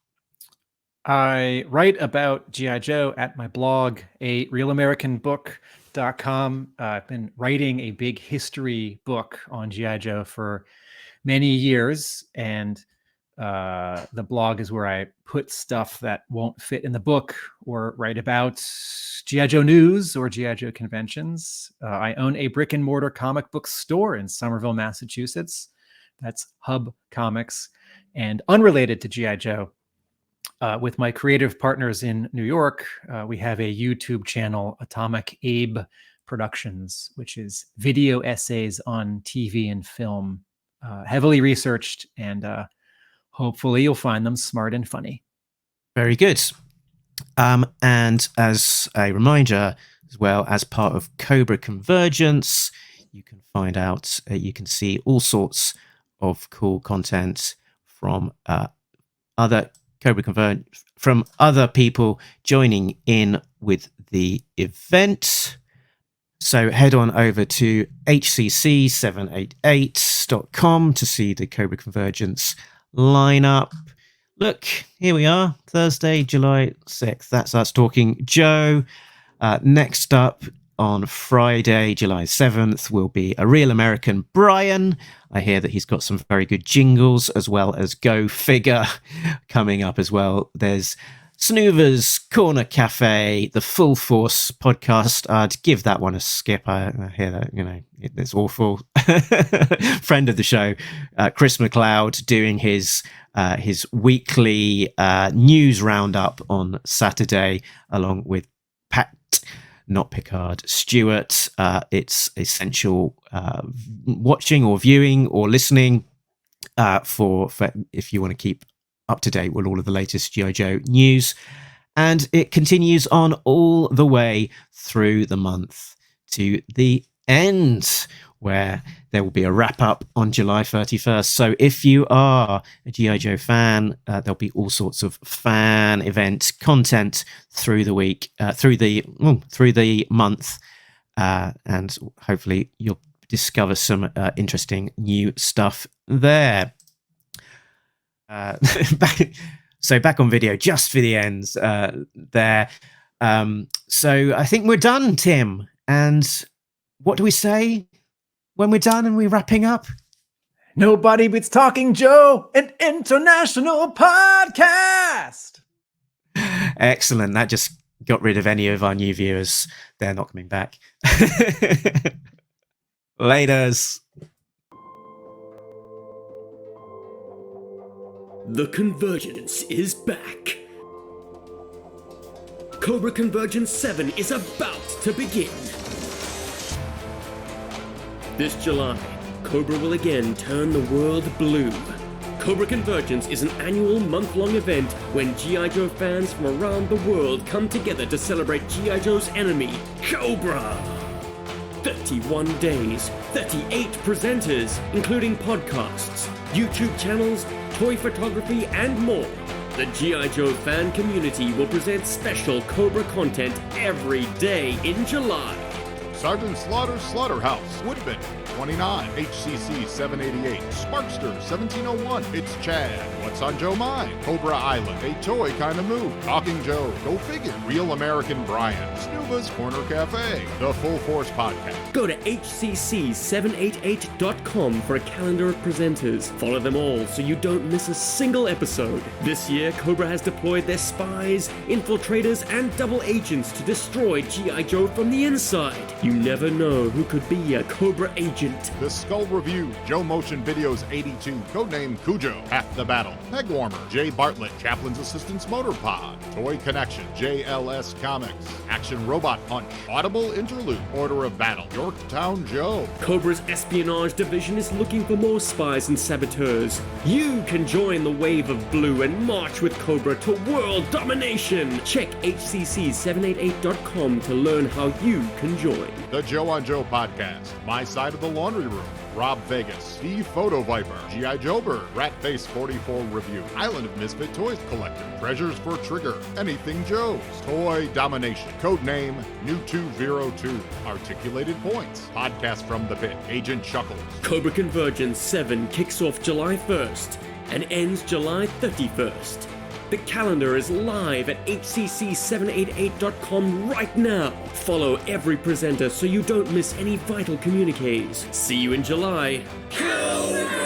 I write about G.I. Joe at my blog, arealamericanbook.com. I've been writing a big history book on G.I. Joe for many years, and the blog is where I put stuff that won't fit in the book or write about G.I. Joe news or G.I. Joe conventions. I own a brick and mortar comic book store in Somerville, Massachusetts. That's Hub Comics. And unrelated to G.I. Joe, with my creative partners in New York, we have a YouTube channel, Atomic Abe Productions, which is video essays on TV and film, heavily researched, and hopefully you'll find them smart and funny. Very good. And as a reminder, as well, as part of Cobra Convergence, you can find out, you can see all sorts of cool content from other Cobra Convergence, from other people joining in with the event. So head on over to hcc788.com to see the Cobra Convergence lineup. Look, here we are, Thursday, July 6th. That's us talking Joe. Next up on Friday, July 7th, will be A Real American Brian. I hear that he's got some very good jingles, as well as Go Figure coming up as well. There's Snoover's Corner Cafe, the Full Force podcast. I'd give that one a skip. I hear that, it's awful. Friend of the show, Chris McLeod, doing his weekly news roundup on Saturday, along with Pat, not Picard, Stewart. It's essential watching or viewing or listening for if you want to keep up to date with all of the latest G.I. Joe news. And it continues on all the way through the month to the end, where there will be a wrap up on July 31st. So if you are a G.I. Joe fan, there'll be all sorts of fan event content through the week, through the month. and hopefully you'll discover some interesting new stuff there. Back on video just for the ends there. So I think we're done, Tim. And what do we say when we're done and we're wrapping up? Nobody Beats Talking Joe, an international podcast. Excellent. That just got rid of any of our new viewers. They're not coming back. Laters. The Convergence is back. Cobra Convergence 7 is about to begin. This July, Cobra will again turn the world blue. Cobra Convergence is an annual month-long event when G.I. Joe fans from around the world come together to celebrate G.I. Joe's enemy, Cobra. 31 days, 38 presenters, including podcasts, YouTube channels, toy photography, and more. The G.I. Joe fan community will present special Cobra content every day in July. Sergeant Slaughter's Slaughterhouse, Woodman, 29, HCC 788, Sparkster 1701, It's Chad, What's on Joe Mind, Cobra Island, A Toy Kinda Move, Talking Joe, Go Figure, Real American Brian, Snuva's Corner Cafe, The Full Force Podcast. Go to hcc788.com for a calendar of presenters. Follow them all so you don't miss a single episode. This year, Cobra has deployed their spies, infiltrators, and double agents to destroy G.I. Joe from the inside. You never know who could be a Cobra agent. The Skull Review, Joe Motion Videos 82, codename Cujo, Half the Battle, Peg Warmer, Jay Bartlett, Chaplain's Assistance Motor Pod, Toy Connection, JLS Comics, Action Robot Punch, Audible Interlude, Order of Battle, Yorktown Joe. Cobra's espionage division is looking for more spies and saboteurs. You can join the wave of blue and march with Cobra to world domination. Check hcc788.com to learn how you can join. The Joe on Joe Podcast, My Side of the Laundry Room, Rob Vegas, The Photo Viper, G.I. Joe Bird, Ratface 44 Review, Island of Misfit Toys Collector, Treasures for Trigger, Anything Joe's, Toy Domination, Codename New 202, Articulated Points, Podcast from the Pit, Agent Chuckles. Cobra Convergence 7 kicks off July 1st and ends July 31st. The calendar is live at hcc788.com right now. Follow every presenter so you don't miss any vital communiques. See you in July. Cobra!